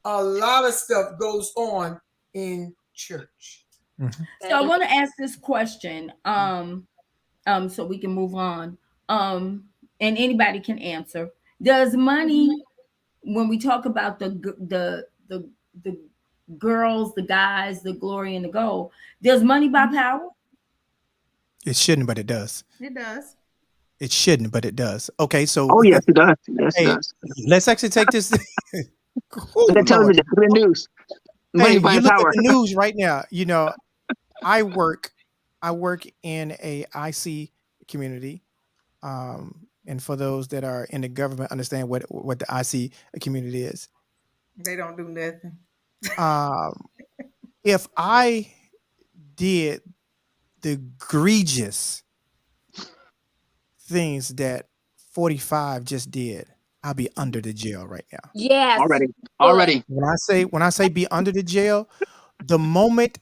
A lot of stuff goes on in church. Mhm. So I want to ask this question, so we can move on, and anybody can answer. Does money, when we talk about the girls, the guys, the glory and the gold, does money buy power? It shouldn't, but it does. It does. It shouldn't, but it does. Okay, so Oh yes, it does. Yes, it hey, does. let's actually take this. Look at Lord. television. Look at the news. Money Hey, by you look power. at the news right now. You know, I work in a IC community. And for those that are in the government, understand what the IC community is. They don't do nothing. If I did the egregious things that 45 just did, I'll be under the jail right now. Yes. Already. When I say be under the jail, the moment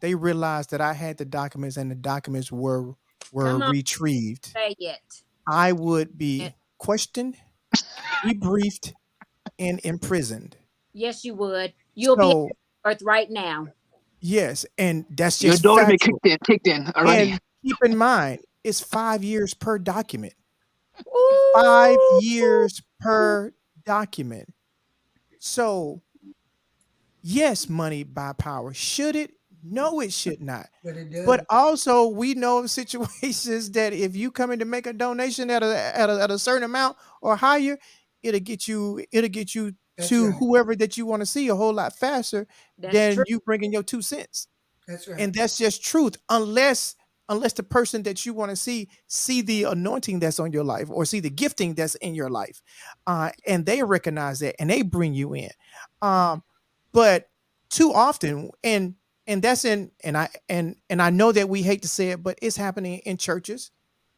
they realized that I had the documents and the documents were Come on. retrieved, Say it. I would be questioned, debriefed, and imprisoned. Yes, you would. You'll be So at earth right now. yes, and that's Your just daughter been factual. kicked in already. And keep in mind, it's 5 years per document. Ooh. 5 years per document. So yes, money by power. Should it? No, it should not. But it does. But also, we know of situations that if you come in to make a donation at a certain amount or higher, it'll get you That's to right. whoever that you want to see a whole lot faster That's than true. you bringing your 2 cents. That's right. And that's just truth. Unless the person that you want to see the anointing that's on your life or see the gifting that's in your life, and they recognize that and they bring you in. But too often, and that's in, and I know that we hate to say it, but it's happening in churches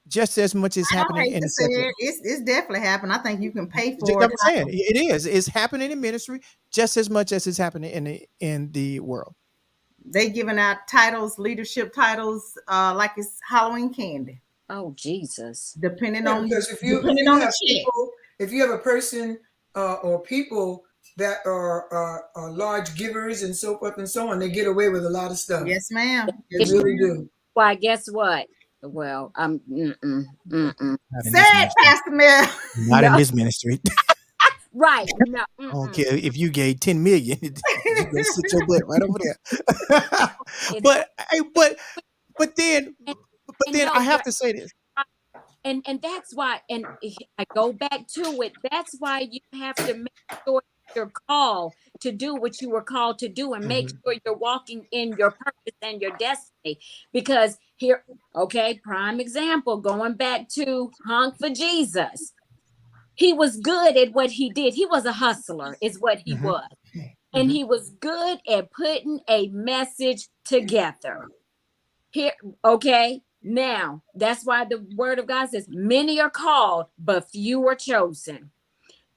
just as much as I don't happening hate in to the say secular. it. It's definitely happened. I think you can pay Just- for I'm it. saying it is. It's happening in ministry just as much as it's happening in the world. They giving out titles, leadership titles, like it's Halloween candy, Oh, Jesus. depending Yeah, on because if depending you on the have check. people, if you have a person or people that are large givers and so forth and so on, they get away with a lot of stuff. Yes, ma'am. They really do. Why, guess what? Well, I'm Not in Say this it, ministry. Pastor Mel. Not in No. this ministry. right. No. I don't care if you gave 10 million, you gonna sit your butt right over there. but then And no, I have to say this. and that's why, and I go back to it. That's why you have to make sure you're called to do what you were called to do, and make sure you're walking in your purpose and your destiny. Because here, okay, prime example, going back to Honk for Jesus. He was good at what he did. He was a hustler, is what he Mhm. was. And he was good at putting a message together. Here, okay. Now, that's why the word of God says, many are called, but few are chosen.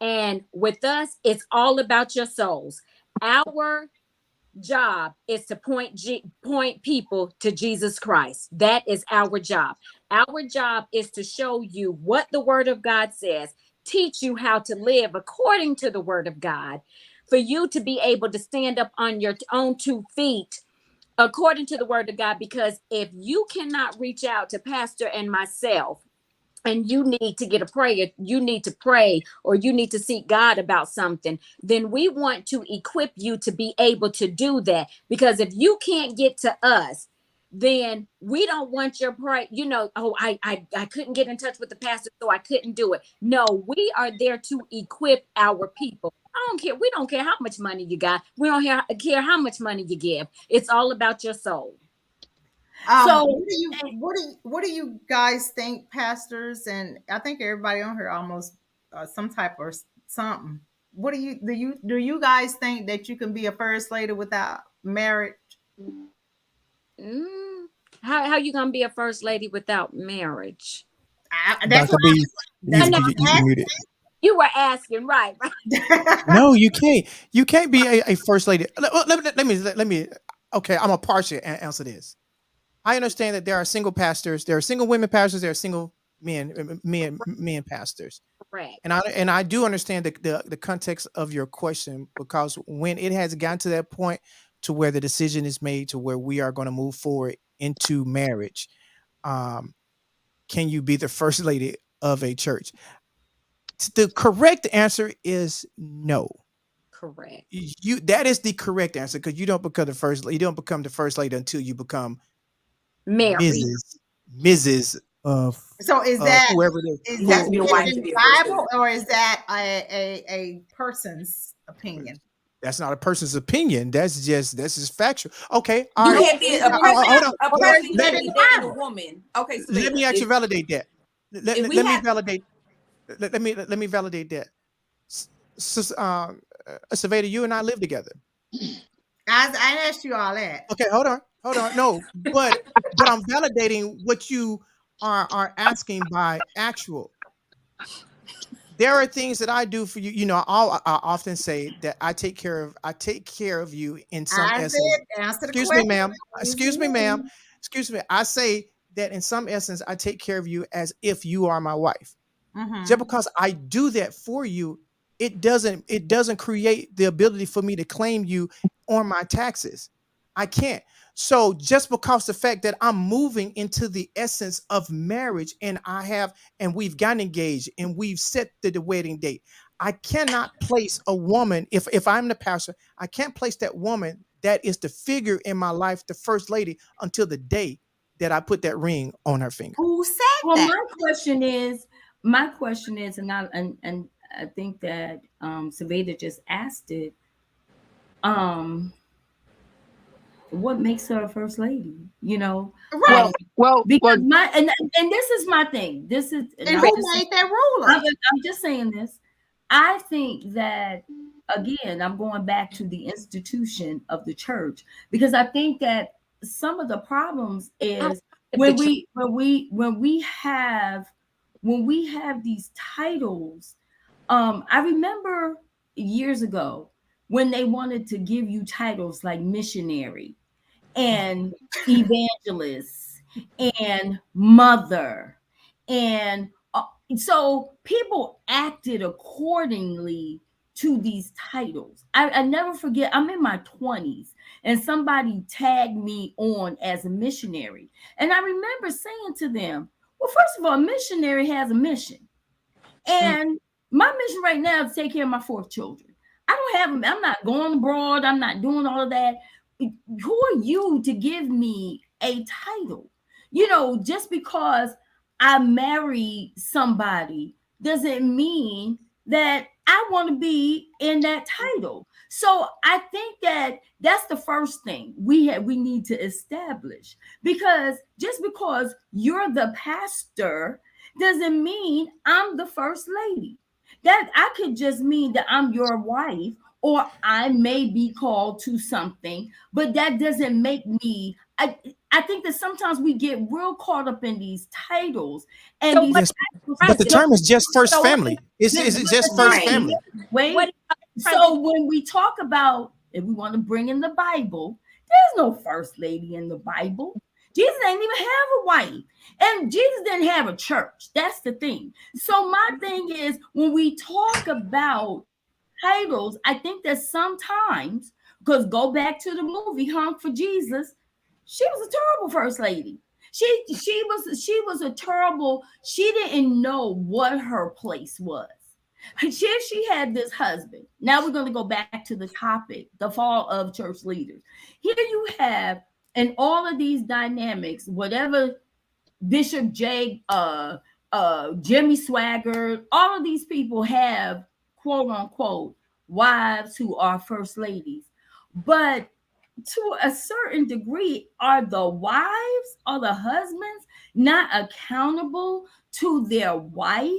And with us, it's all about your souls. Our job is to point people to Jesus Christ. That is our job. Our job is to show you what the word of God says, teach you how to live according to the word of God, for you to be able to stand up on your own 2 feet according to the word of God. Because if you cannot reach out to Pastor and myself, and you need to get a prayer, you need to pray, or you need to seek God about something, then we want to equip you to be able to do that. Because if you can't get to us, then we don't want your prayer. Oh, I couldn't get in touch with the pastor, so I couldn't do it. No, we are there to equip our people. I don't care. We don't care how much money you got. We don't care how much money you give. It's all about your soul. So- what do you guys think, pastors? And I think everybody on here almost some type or something. What do you guys think that you can be a first lady without married. How you gonna be a first lady without marriage? That's Dr. what B, that's what you I'm muted. You were asking, right? asking. No, you can't. You can't be a first lady. Let me. Okay, I'm a partial answer this. I understand that there are single pastors, there are single women pastors, there are single men pastors, Correct. and I do understand the context of your question, because when it has gotten to that point to where the decision is made to where we are going to move forward into marriage, um, can you be the first lady of a church? The correct answer is no. Correct. You that is the correct answer, because you don't become the first. You don't become the first lady until you become Married. Mrs. of So is that whoever it is. is You have that to be a in wife to the be a first lady. Bible, or is that a person's opinion? That's not a person's opinion. That's just factual. Okay, all You right. can't be a Hold perfect, on. a Or perfect is that in lady the dating a Bible? woman. Okay, so Let me actually validate that. if we Let me have- validate. Let me validate that. Silvadia, you and I live together. I asked you all that. Okay, hold on. No, but I'm validating what you are asking by actual. There are things that I do for you. You know, I often say that I take care of you in some I essence. said, answer the Excuse question. me, ma'am. Excuse me, ma'am. Excuse me. I say that in some essence, I take care of you as if you are my wife. Just because I do that for you, it doesn't create the ability for me to claim you on my taxes. I can't. So just because the fact that I'm moving into the essence of marriage, and we've gotten engaged and we've set the wedding date, I cannot place a woman, if I'm the pastor, I can't place that woman that is the figure in my life, the first lady, until the day that I put that ring on her finger. Who said Well, that? my question is, and I think that Saveda just asked it. What makes her a first lady? You know, Right. because and this is my thing. This is And I'm who just made saying, that ruler? I'm just saying this. I think that again, I'm going back to the institution of the church, because I think that some of the problems is when we have these titles. I remember years ago when they wanted to give you titles like missionary and evangelist and mother, and so people acted accordingly to these titles. I never forget, I'm in my 20s and somebody tagged me on as a missionary, and I remember saying to them, well, first of all, a missionary has a mission, and my mission right now is to take care of my 4 children. I don't have them. I'm not going abroad. I'm not doing all of that. Who are you to give me a title? You know, just because I marry somebody doesn't mean that I want to be in that title. So I think that that's the first thing we need to establish, because just because you're the pastor doesn't mean I'm the first lady. That I could just mean that I'm your wife, or I may be called to something, but that doesn't make me. I think that sometimes we get real caught up in these titles and So these what? Yes, titles but the term is just first So what- family. Is it just but first wait, family? wait. What? So when we talk about, if we want to bring in the Bible, there's no first lady in the Bible. Jesus didn't even have a wife, and Jesus didn't have a church. That's the thing. So my thing is, when we talk about titles, I think that sometimes, because go back to the movie Honk for Jesus, she was a terrible first lady. She was a terrible. She didn't know what her place was. She had this husband. Now we're going to go back to the topic, the fall of church leaders. Here you have, and all of these dynamics, whatever Bishop J, Jimmy Swaggart, all of these people have quote unquote wives who are first ladies. But to a certain degree, are the wives or the husbands not accountable to their wife?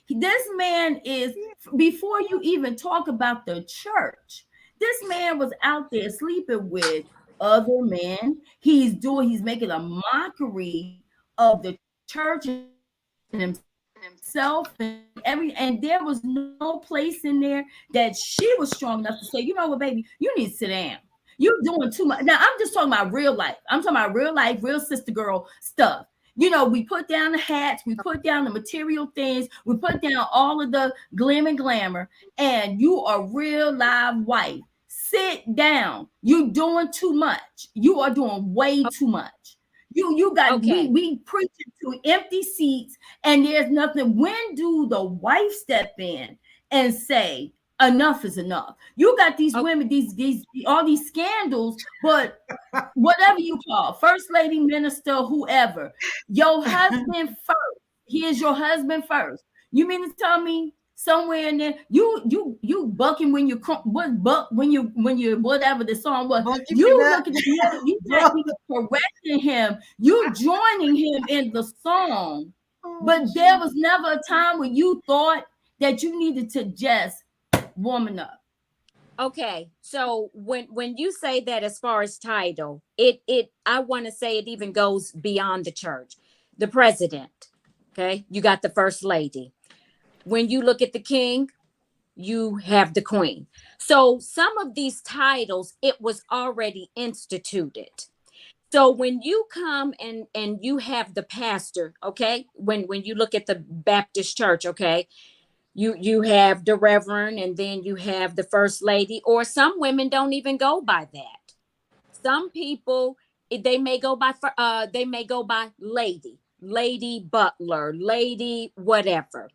This man is, before you even talk about the church, This man was out there sleeping with other men. He's making a mockery of the church and himself and there was no place in there that she was strong enough to say, you know what, baby, you need to sit down. You're doing too much. Now I'm just talking about real life. I'm talking about real life, real sister girl stuff. You know, we put down the hats, we put down the material things, we put down all of the glim and glamour, and you are real live wife. Sit down. You're doing too much. You are doing way too much. You got Okay. we preaching to empty seats, and there's nothing. When do the wife step in and say enough is enough? You got these women, these all these scandals, but whatever you call first lady, minister, whoever, your husband first. He is your husband first. You mean to tell me somewhere in there you bucking when you what buck when you whatever the song was, you look at the you not even correcting him, you joining him in the song, but there was never a time when you thought that you needed to just woman up. Okay, so when you say that as far as title, it I want to say it even goes beyond the church. The president, okay, you got the first lady. When you look at the king, you have the queen. So some of these titles, it was already instituted. So when you come and you have the pastor, okay, when you look at the Baptist church, okay, you have the reverend, and then you have the first lady, or some women don't even go by that. Some people, they may go by lady butler, lady whatever.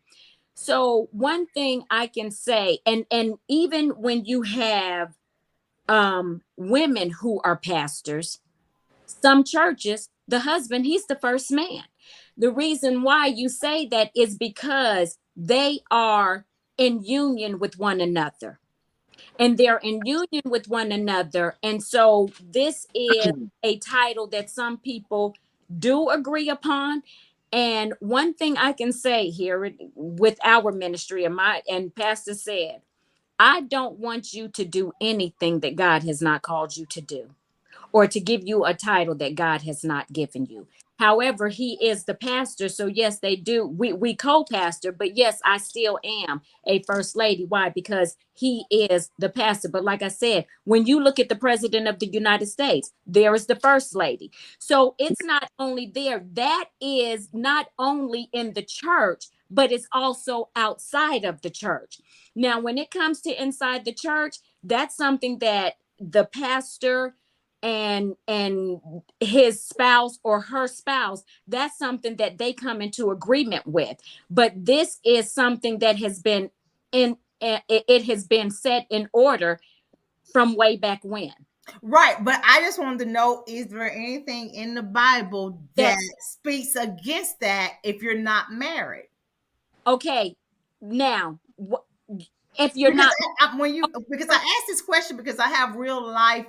So one thing I can say, and even when you have women who are pastors, some churches, the husband, he's the first man. The reason why you say that is because they are in union with one another. And they're in union with one another. And so this is a title that some people do agree upon. And one thing I can say here with our ministry, and Pastor said, I don't want you to do anything that God has not called you to do, or to give you a title that God has not given you. However, he is the pastor. So yes, they do. We co-pastor, but yes, I still am a first lady. Why? Because he is the pastor. But like I said, when you look at the president of the United States, there is the first lady. So it's not only there. That is not only in the church, but it's also outside of the church. Now, when it comes to inside the church, that's something that the pastor and his spouse or her spouse, that's something that they come into agreement with. But this is something that has been it has been set in order from way back when. Right, but I just wanted to know, is there anything in the Bible that speaks against that if you're not married? Okay, now if you're because not because I asked this question because I have real life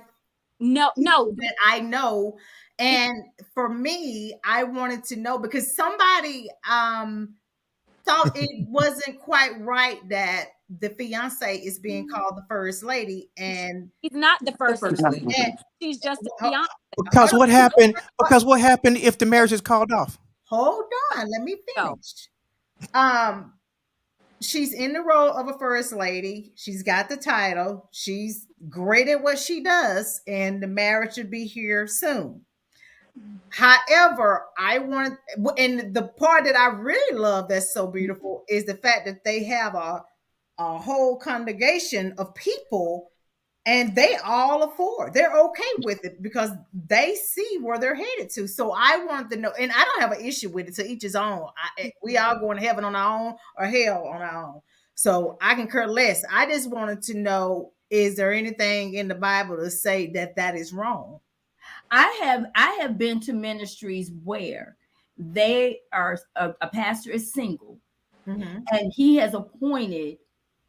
no that I know, and for me, I wanted to know because somebody thought it wasn't quite right that the fiance is being called the first lady, and she's not the first lady. She's just a fiance. Because what happened? Because what happened if the marriage is called off? Hold on, let me finish. She's in the role of a first lady. She's got the title. She's great at what she does, and the marriage should be here soon. However, and the part that I really love that's so beautiful is the fact that they have a whole congregation of people, and they all afford. They're okay with it because they see where they're headed to. So I wanted to know, and I don't have an issue with it. To each his own. We all going to heaven on our own or hell on our own. So I can care less. I just wanted to know: is there anything in the Bible to say that that is wrong? I have been to ministries where they are a pastor is single, and he has appointed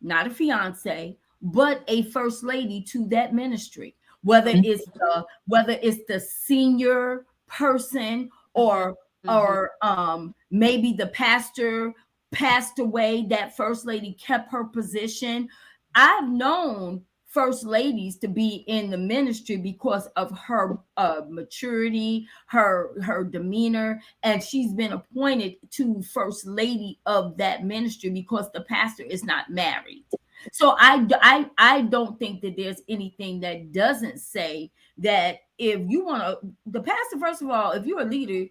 not a fiance but a first lady to that ministry, whether it's the senior person or maybe the pastor passed away, that first lady kept her position. I've known first ladies to be in the ministry because of her maturity, her demeanor, and she's been appointed to first lady of that ministry because the pastor is not married. So I don't think that there's anything that doesn't say that if you want to, the pastor, first of all, if you're a leader,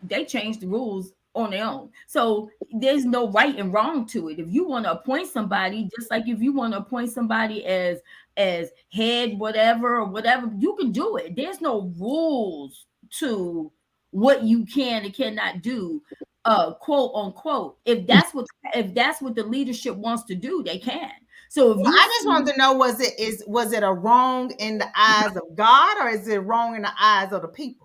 they change the rules on their own. So there's no right and wrong to it. If you want to appoint somebody, just like if you want to appoint somebody as head, whatever, or whatever, you can do it. There's no rules to what you can and cannot do, quote unquote. If that's what the leadership wants to do, they can. So if Well, you I just want to know, was it a wrong in the eyes of God, or is it wrong in the eyes of the people?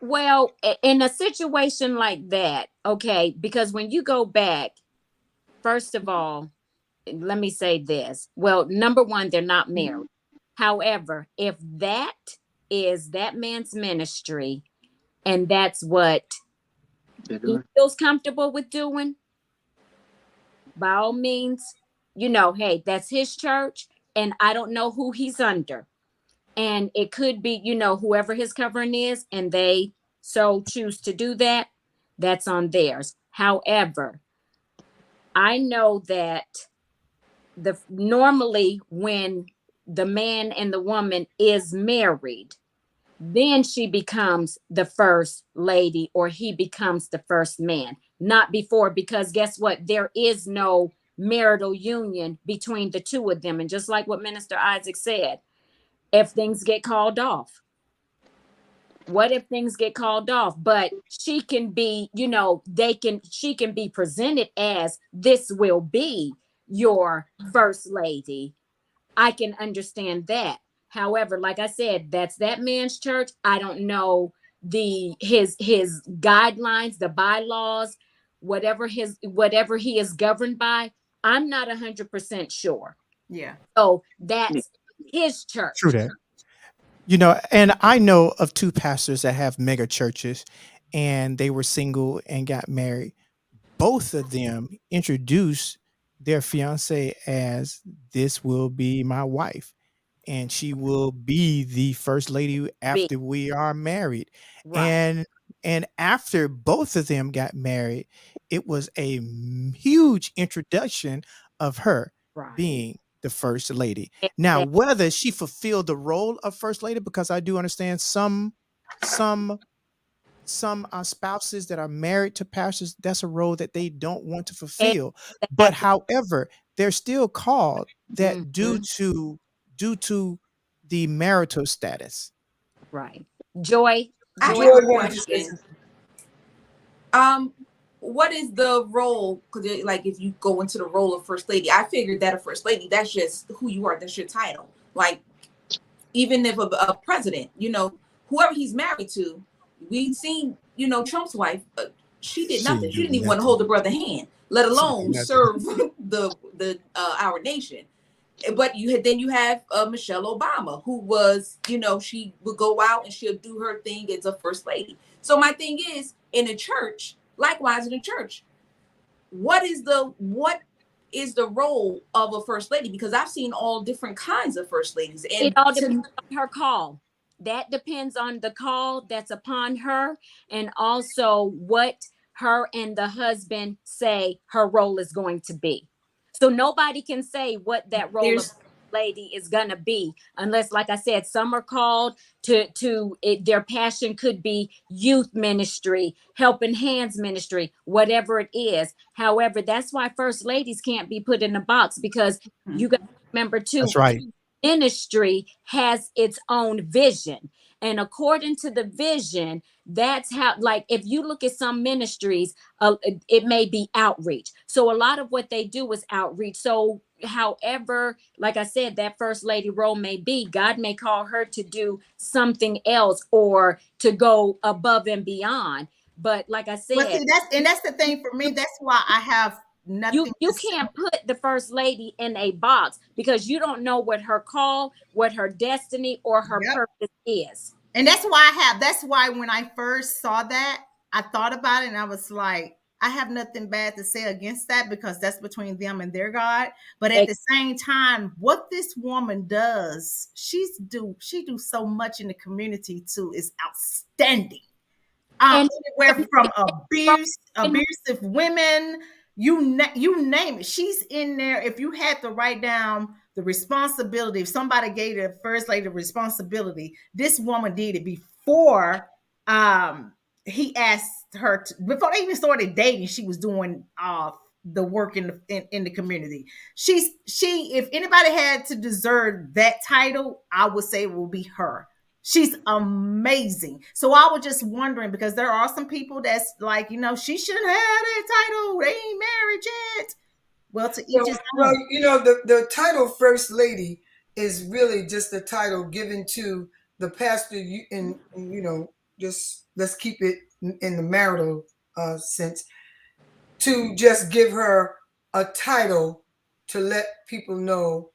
Well, in a situation like that, okay, because when you go back, first of all, let me say this. Well, number one, they're not married. However, if that is that man's ministry and that's what he feels comfortable with doing, by all means, hey, that's his church, and I don't know who he's under. And it could be, whoever his covering is, and they so choose to do that, that's on theirs. However, I know that normally when the man and the woman is married, then she becomes the first lady or he becomes the first man, not before, because guess what? There is no marital union between the two of them. And just like what Minister Isaac said, if things get called off, what if things get called off? But she can be, she can be presented as this will be your first lady. I can understand that. However, like I said, that's that man's church. I don't know his guidelines, the bylaws, whatever he is governed by. I'm not 100% sure. Yeah. So that's his church. True that. And I know of two pastors that have mega churches, and they were single and got married. Both of them introduced their fiance as, this will be my wife, and she will be the first lady after we are married. Right. And after both of them got married, it was a huge introduction of her being the first lady. Now, whether she fulfilled the role of first lady, because I do understand some spouses that are married to pastors, that's a role that they don't want to fulfill. But however, they're still called that due to the marital status. Right. Joy. I Joy have a wanted to say question. What is the role? Because like, if you go into the role of first lady, I figured that a first lady, that's just who you are. That's your title. Like, even if a president, whoever he's married to, we've seen, Trump's wife, she did nothing. She didn't even want to hold the brother's hand, let alone serve our nation. But you have Michelle Obama, who was, she would go out and she'll do her thing as a first lady. So my thing is, in a church, likewise in a church, what is the role of a first lady? Because I've seen all different kinds of first ladies, and it all depends on her call. That depends on the call that's upon her, and also what her and the husband say her role is going to be. So nobody can say what that role of lady is gonna be, unless, like I said, some are called to it, their passion could be youth ministry, helping hands ministry, whatever it is. However, that's why first ladies can't be put in a box, because you got to remember too, that's right, ministry has its own vision, and according to the vision, that's how, like, if you look at some ministries, it may be outreach. So a lot of what they do is outreach. So however, like I said, that first lady role may be, God may call her to do something else or to go above and beyond. But like I said, well, see, that's the thing for me. That's why I have nothing. You can't put the first lady in a box, because you don't know what her call, what her destiny, or her purpose is. And that's why when I first saw that, I thought about it and I was like, I have nothing bad to say against that because that's between them and their God. But at the same time, what this woman does, she do so much in the community too is outstanding. And Anywhere from abusive women, you name it. She's in there. If you had to write down the responsibility, if somebody gave the first lady the responsibility, this woman did it before he asked her to, before they even started dating. She was doing the work in the community. She if anybody had to deserve that title, I would say it will be her. She's amazing. So I was just wondering, because there are some people that's like, she shouldn't have that title. They ain't married yet. Well, to each his own. Well, the title First Lady is really just the title given to the pastor. Just let's keep it in the marital sense, to just give her a title to let people know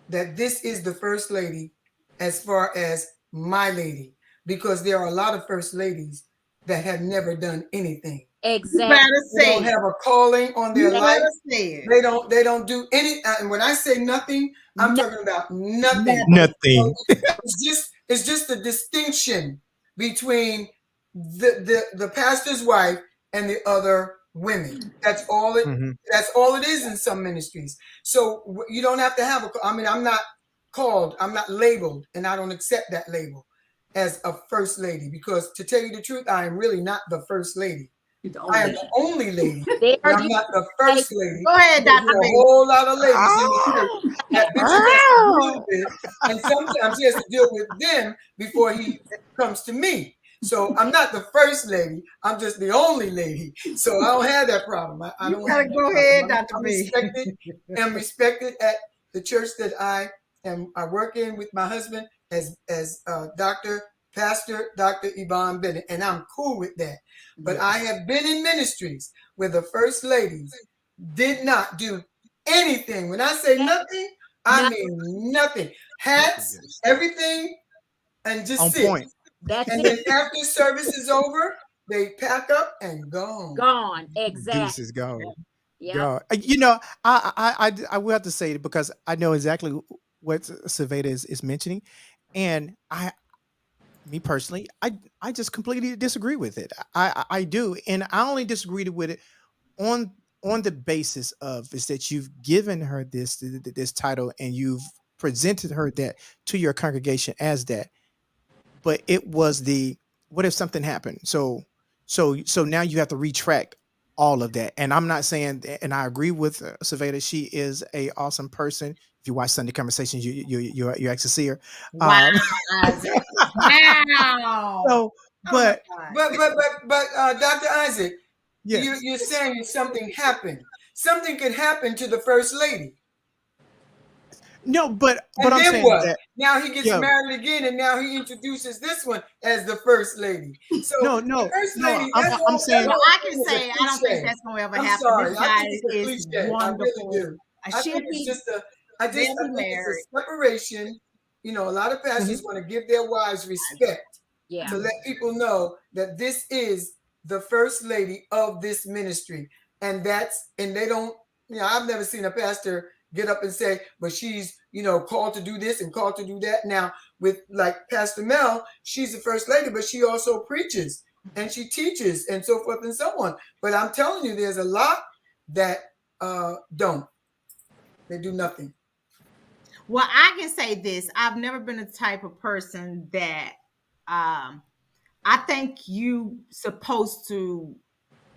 that this is the First Lady as far as my lady, because there are a lot of first ladies that have never done anything. Exactly. They don't have a calling on their life. They don't do any. And when I say nothing, I'm talking about nothing. Nothing. It's just the distinction between the pastor's wife and the other women. That's all it. Mhm. That's all it is in some ministries. So you don't have to have a. I mean, I'm not called. I'm not labeled, and I don't accept that label as a first lady, because to tell you the truth, I am really not the first lady. I am the only lady, but I'm not the first lady. Go ahead, Dr. There's a whole lot of ladies in the church that Bishop has to deal with, and sometimes he has to deal with them before he comes to me. So I'm not the first lady. I'm just the only lady. So I don't have that problem. I don't have that go problem. ahead, Dr. I'm respected at the church that I work in with my husband as Pastor Dr. Yvonne Bennett, and I'm cool with that. But I have been in ministries where the first ladies did not do anything. When I say nothing, I mean nothing. Hats, everything, and just On sit. point. That's And it. then after service is over, they pack up and gone. Gone. Exactly. Deuces gone. Yeah. God. I will have to say it because I know exactly what Silvadia is mentioning, and me personally, I just completely disagree with it. I do, and I only disagreed with it on the basis of is that you've given her this title and you've presented her that to your congregation as that, but it was the what if something happened? So now you have to retract all of that. And I'm not saying, and I agree with Silvadia, she is a awesome person. If you watch Sunday Conversations, you actually see her. Wow. Wow. So, but Dr. Isaac, yes, you're saying something happened. Something could happen to the first lady. no, but And I'm then saying what? that Now he gets married again, and now he introduces this one as the first lady. So no, the first lady. I'm saying. Well, I can say I don't think that's gonna ever I'm happen. sorry. This I guy think it's a is cliche. wonderful. I really do. I think it's just I think it's a separation. A lot of pastors want to give their wives respect to let people know that this is the first lady of this ministry, and they don't. I've never seen a pastor get up and say, but she's called to do this and called to do that. Now with like Pastor Mel, she's the first lady, but she also preaches and she teaches and so forth and so on. But I'm telling you, there's a lot that don't. They do nothing. Well, I can say this. I've never been the type of person that I think you supposed to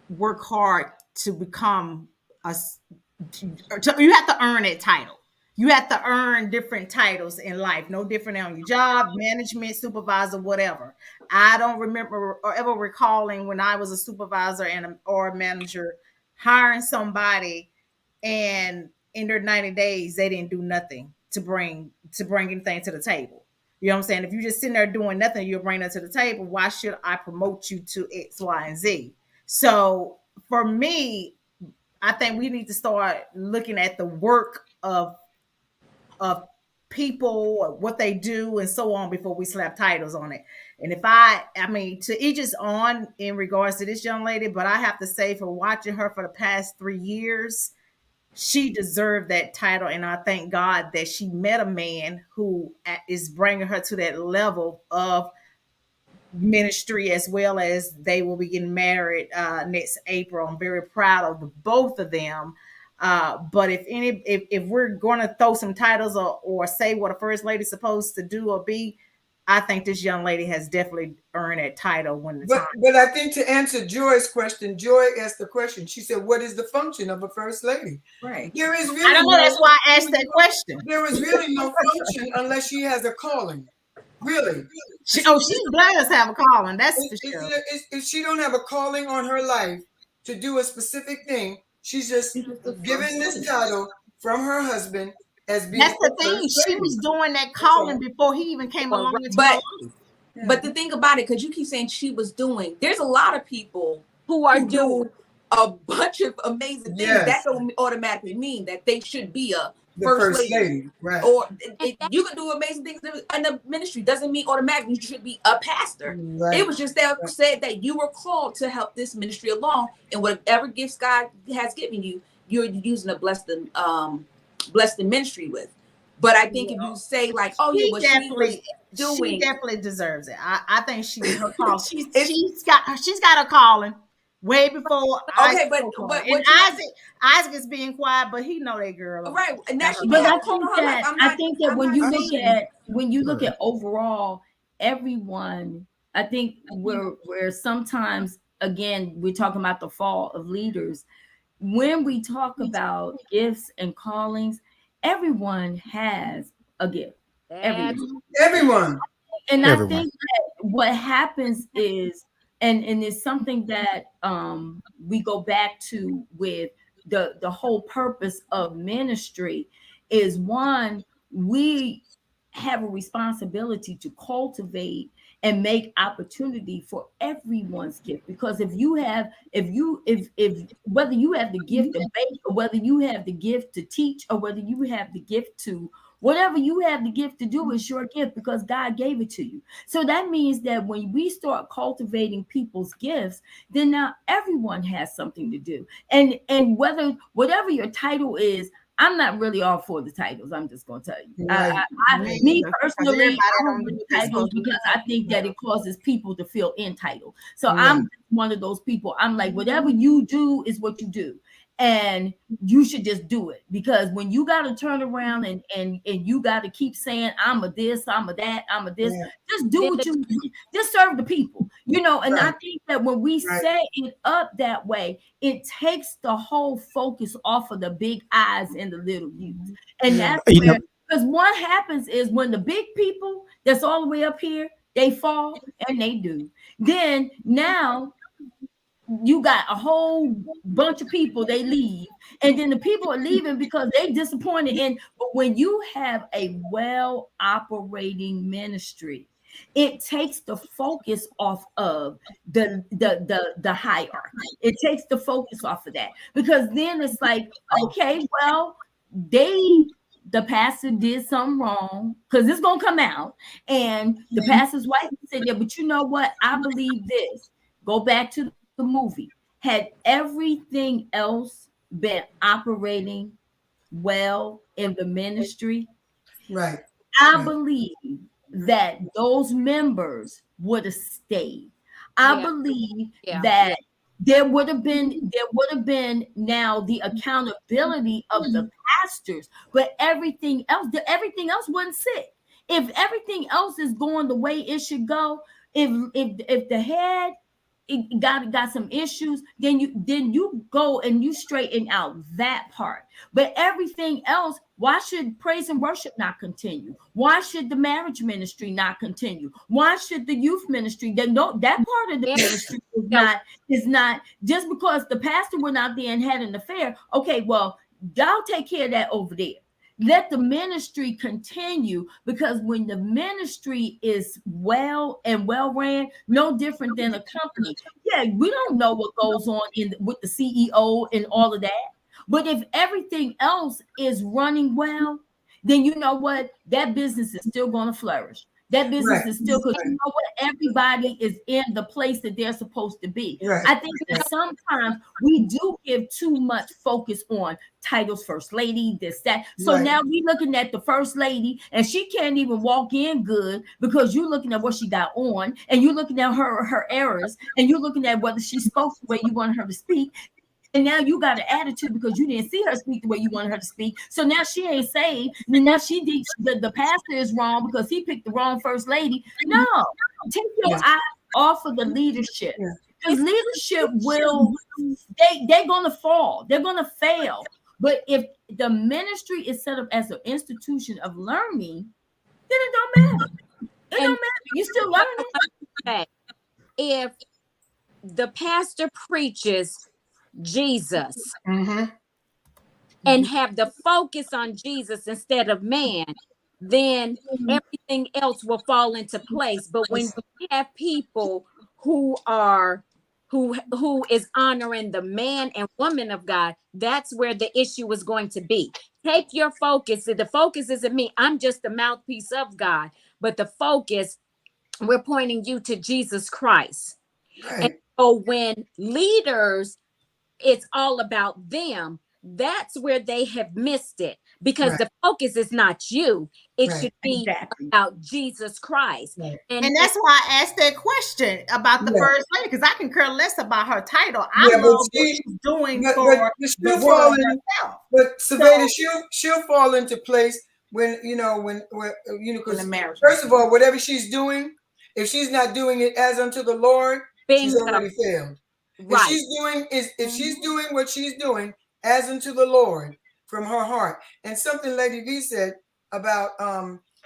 work hard to become you have to earn a title. You have to earn different titles in life, no different on your job, management, supervisor, whatever. I don't remember or ever recalling when I was a supervisor or a manager hiring somebody and in their 90 days they didn't do nothing to bring anything to the table. You know what I'm saying? If you're just sitting there doing nothing, you'll bring that to the table. Why should I promote you to X, Y, and Z? So for me, I think we need to start looking at the work of people, what they do, and so on before we slap titles on it. And if I mean, to each his own in regards to this young lady, but I have to say, for watching her for the past 3 years, she deserved that title. And I thank God that she met a man who is bringing her to that level of ministry, as well as they will be getting married next April. I'm very proud of the both of them. But if we're going to throw some titles or say what a first lady's supposed to do or be, I think this young lady has definitely earned that title when the time. But I think to answer Joy's question, Joy asked the question. She said, "What is the function of a first lady?" Right. There is really I don't know. That's why I asked that question. There is really no function unless she has a calling. Really. She does have a calling. That's for sure. If she don't have a calling on her life to do a specific thing, she's just given this title from her husband as being. That's the thing. She was doing that calling before he even came along into her life. But the thing about it, because you keep saying she was doing, there's a lot of people who are doing a bunch of amazing things. That don't automatically mean that they should be a first lady. Right? Or you can do amazing things in the ministry. Doesn't mean automatically you should be a pastor. Right. It was just that said that you were called to help this ministry along, and whatever gifts God has given you, you're using to bless the ministry with. But I think if you say like, "Oh yeah, what she was doing," she definitely deserves it. I think she's her call. She's got a calling way before. Okay, but and Isaac is being quiet, but he know that girl. Right. And now I think that when you look at overall everyone, I think where sometimes again we're talking about the fall of leaders. When we talk about gifts and callings, everyone has a gift. Everyone. And I think that what happens is, and it's something that we go back to with the whole purpose of ministry is, one, we have a responsibility to cultivate and make opportunity for everyone's gift. Because if whether you have the gift to bake, or whether you have the gift to teach, or whether you have the gift to whatever you have the gift to do, is your gift because God gave it to you. So that means that when we start cultivating people's gifts, then now everyone has something to do. And whatever your title is, I'm not really all for the titles. I'm just going to tell you. Right. Me personally, I don't do titles because I think that it causes people to feel entitled. So I'm one of those people. I'm like, whatever you do is what you do. And you should just do it, because when you got to turn around and you got to keep saying, I'm a this, I'm a that, I'm a this, just do what you just serve the people, And I think that when we set it up that way, it takes the whole focus off of the big eyes and the little U's. And that's where, because what happens is when the big people that's all the way up here, they fall, and they do. Then now you got a whole bunch of people, they leave, and then the people are leaving because they disappointed in. But when you have a well operating ministry, it takes the focus off of the hierarchy. It takes the focus off of that, because then it's like, okay, well, the pastor did something wrong, because it's gonna come out, and the pastor's wife said, yeah, but you know what, I believe this. Go back to the movie. Had everything else been operating well in the ministry, I believe that those members would have stayed. I believe that there would have been now the accountability of the pastors, but everything else wasn't sick. If everything else is going the way it should go, if the head got some issues, then you go and you straighten out that part. But everything else, why should praise and worship not continue? Why should the marriage ministry not continue? Why should the youth ministry, that part of the ministry is not just because the pastor went out there and had an affair? Okay, well, y'all take care of that over there. Let the ministry continue, because when the ministry is well ran, no different than a company. Yeah, we don't know what goes on with the CEO and all of that. But if everything else is running well, then you know what? That business is still going to flourish. that business Right. is still, because you know what? Everybody is in the place that they're supposed to be. Right. I think that sometimes we do give too much focus on titles, first lady, this, that. So Right. now we're looking at the first lady, and she can't even walk in good because you're looking at what she got on, and you're looking at her errors, and you're looking at whether she spoke the way you want her to speak. And now you got an attitude because you didn't see her speak the way you wanted her to speak. So now she ain't saved. And now the pastor is wrong because he picked the wrong first lady. No, take your eye off of the leadership. Because leadership they're gonna fall, they're gonna fail. But if the ministry is set up as an institution of learning, then it don't matter. It don't matter. You still learning. If the pastor preaches Jesus and have the focus on Jesus instead of man, then everything else will fall into place. But when you have people who is honoring the man and woman of God, that's where the issue is going to be. Take your focus. The focus isn't me. I'm just the mouthpiece of God. But the focus, we're pointing you to Jesus Christ. Right. And so when leaders, it's all about them, that's where they have missed it, because the focus is not you. It should be about Jesus Christ. And that's why I asked that question about the first lady, because I can care less about her title. I love what she's doing for the world herself. But Silvadia, she'll fall into place when because the marriage. First of all, whatever she's doing, if she's not doing it as unto the Lord, she's already failed. Right. If she's doing what she's doing as unto the Lord from her heart, and something Lady V said about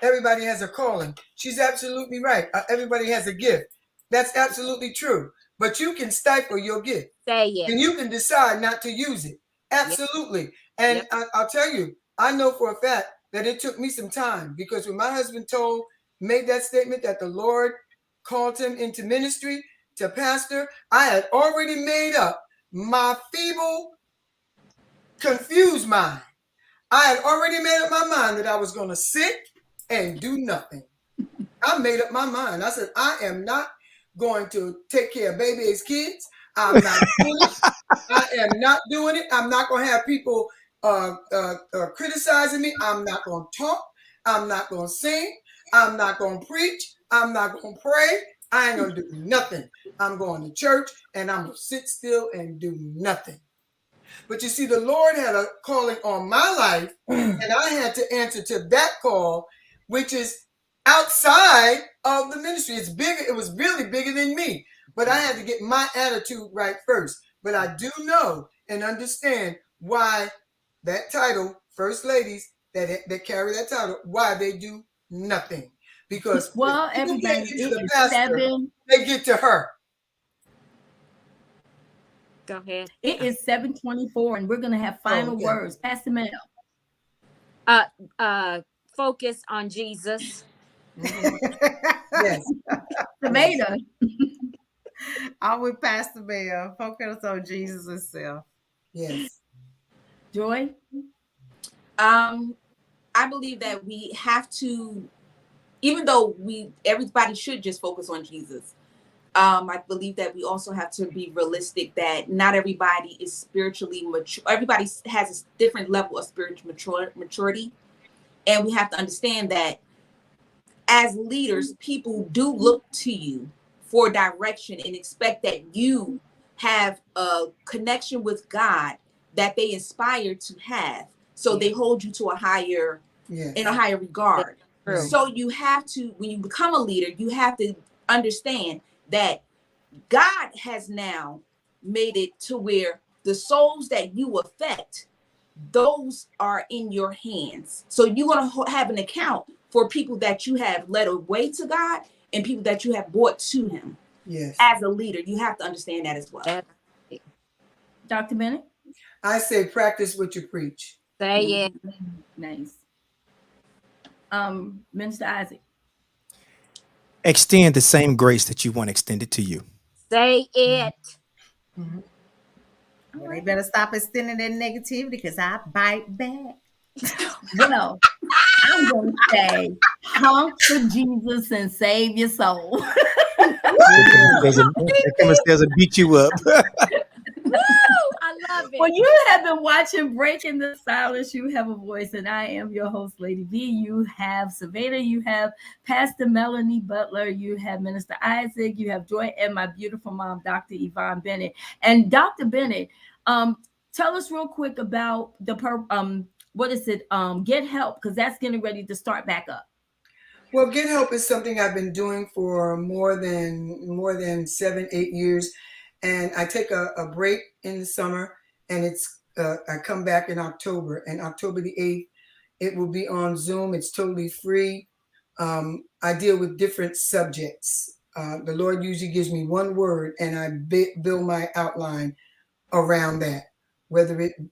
everybody has a calling. She's absolutely right. Everybody has a gift. That's absolutely true. But you can stifle your gift. Say it. And you can decide not to use it. Absolutely. And I'll tell you, I know for a fact that it took me some time, because when my husband made that statement that the Lord called him into ministry to pastor, I had already made up my feeble, confused mind. I had already made up my mind that I was going to sit and do nothing. I made up my mind. I said, I am not going to take care of baby's kids. I'm not doing it. I am not doing it. I'm not going to have people criticizing me. I'm not going to talk. I'm not going to sing. I'm not going to preach. I'm not going to pray. I ain't going to do nothing. I'm going to church and I'm going to sit still and do nothing. But you see, the Lord had a calling on my life, and I had to answer to that call, which is outside of the ministry. It's bigger. It was really bigger than me. But I had to get my attitude right first. But I do know and understand why that title, First Ladies, that carry that title, why they do nothing. Because everybody, the pastor, they get to her. Go ahead. It is 7:24, and we're gonna have final words. Pastor Mel. Focus on Jesus. Yes. Tomato. I'm with Pastor Mel. Focus on Jesus himself. Yes. Joy. I believe that we have to, even though everybody should just focus on Jesus. I believe that we also have to be realistic that not everybody is spiritually mature. Everybody has a different level of spiritual maturity. And we have to understand that as leaders, people do look to you for direction and expect that you have a connection with God that they aspire to have. So they hold you to a higher, in a higher regard. So you have to, when you become a leader, you have to understand that God has now made it to where the souls that you affect, those are in your hands. So you're going to have an account for people that you have led away to God and people that you have brought to him. Yes. As a leader, you have to understand that as well. Dr. Bennett? I say practice what you preach. Say it. Nice. Minister Isaac? Extend the same grace that you want extended to you. Say it. Well, they better stop extending that negativity, because I bite back. Well, I'm going to say, honk for Jesus and save your soul. They come upstairs and beat you up. Woo! I love Well, it. you have been watching Breaking the Silence. You have a voice, and I am your host, Lady V. You have Silvadia, you have Pastor Melanie Butler, you have Minister Isaac, you have Joy, and my beautiful mom, Dr. Yvonne Bennett. And Dr. Bennett, tell us real quick about what is it? Get Help, because that's getting ready to start back up. Well, Get Help is something I've been doing for more than 7-8 years, and I take a break in the summer, and I come back in October, and October the 8th, it will be on Zoom. It's totally free. I deal with different subjects. The Lord usually gives me one word, and I build my outline around that,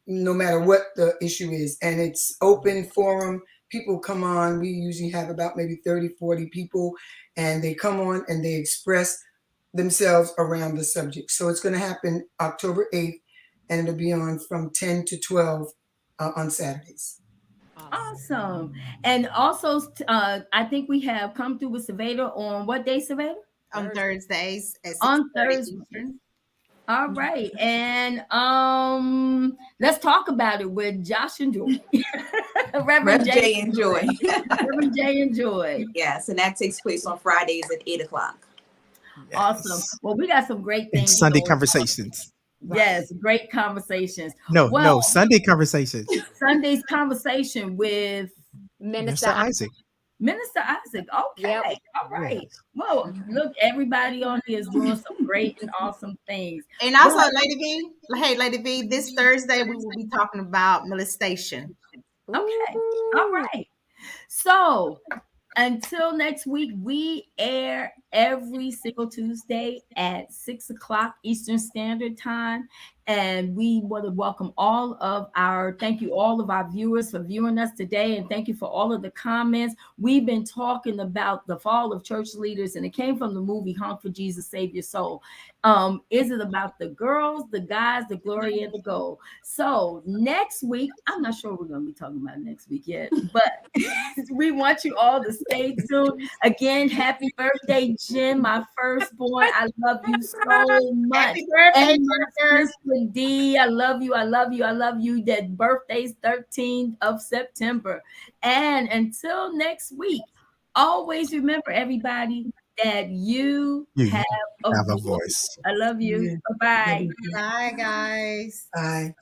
no matter what the issue is. And it's open forum. People come on. We usually have about maybe 30, 40 people, and they come on and they express themselves around the subject. So it's going to happen October 8th, and it'll be on from 10 to 12 on Saturdays. Awesome. And also, I think we have come through with Silvadia on what day, Silvadia? On Thursdays at 6:30 On Thursday. Eastern. All right. And let's talk about it with Josh and Joy. Rev J and Joy. Reverend J and Joy. Yes, and that takes place on Fridays at 8 o'clock. Yes. Awesome. Well, we got some great And things. Sunday going on. conversations. Yes, great conversations. No, Sunday conversations. Sunday's conversation with Minister Isaac. Minister Isaac. Okay. Yep. All right. Yes. Well, look, everybody on here is doing some great and awesome things. And also, Lady V, this Thursday we will be talking about molestation. Okay. All right. So until next week, we air every single Tuesday at 6 o'clock Eastern Standard Time. And we want to welcome thank you all of our viewers for viewing us today. And thank you for all of the comments. We've been talking about the fall of church leaders, and it came from the movie Honk for Jesus, Save Your Soul. Is it about the girls, the guys, the glory, and the gold? So next week, I'm not sure we're going to be talking about next week yet, but we want you all to stay tuned. Again, happy birthday, Jim, my firstborn. I love you so much. Happy birthday, And my Jennifer. sister D, I love you. I love you. I love you. That birthday's 13th of September. And until next week, always remember, everybody, that you have a voice. I love you. Yeah. Bye-bye. Bye, guys. Bye.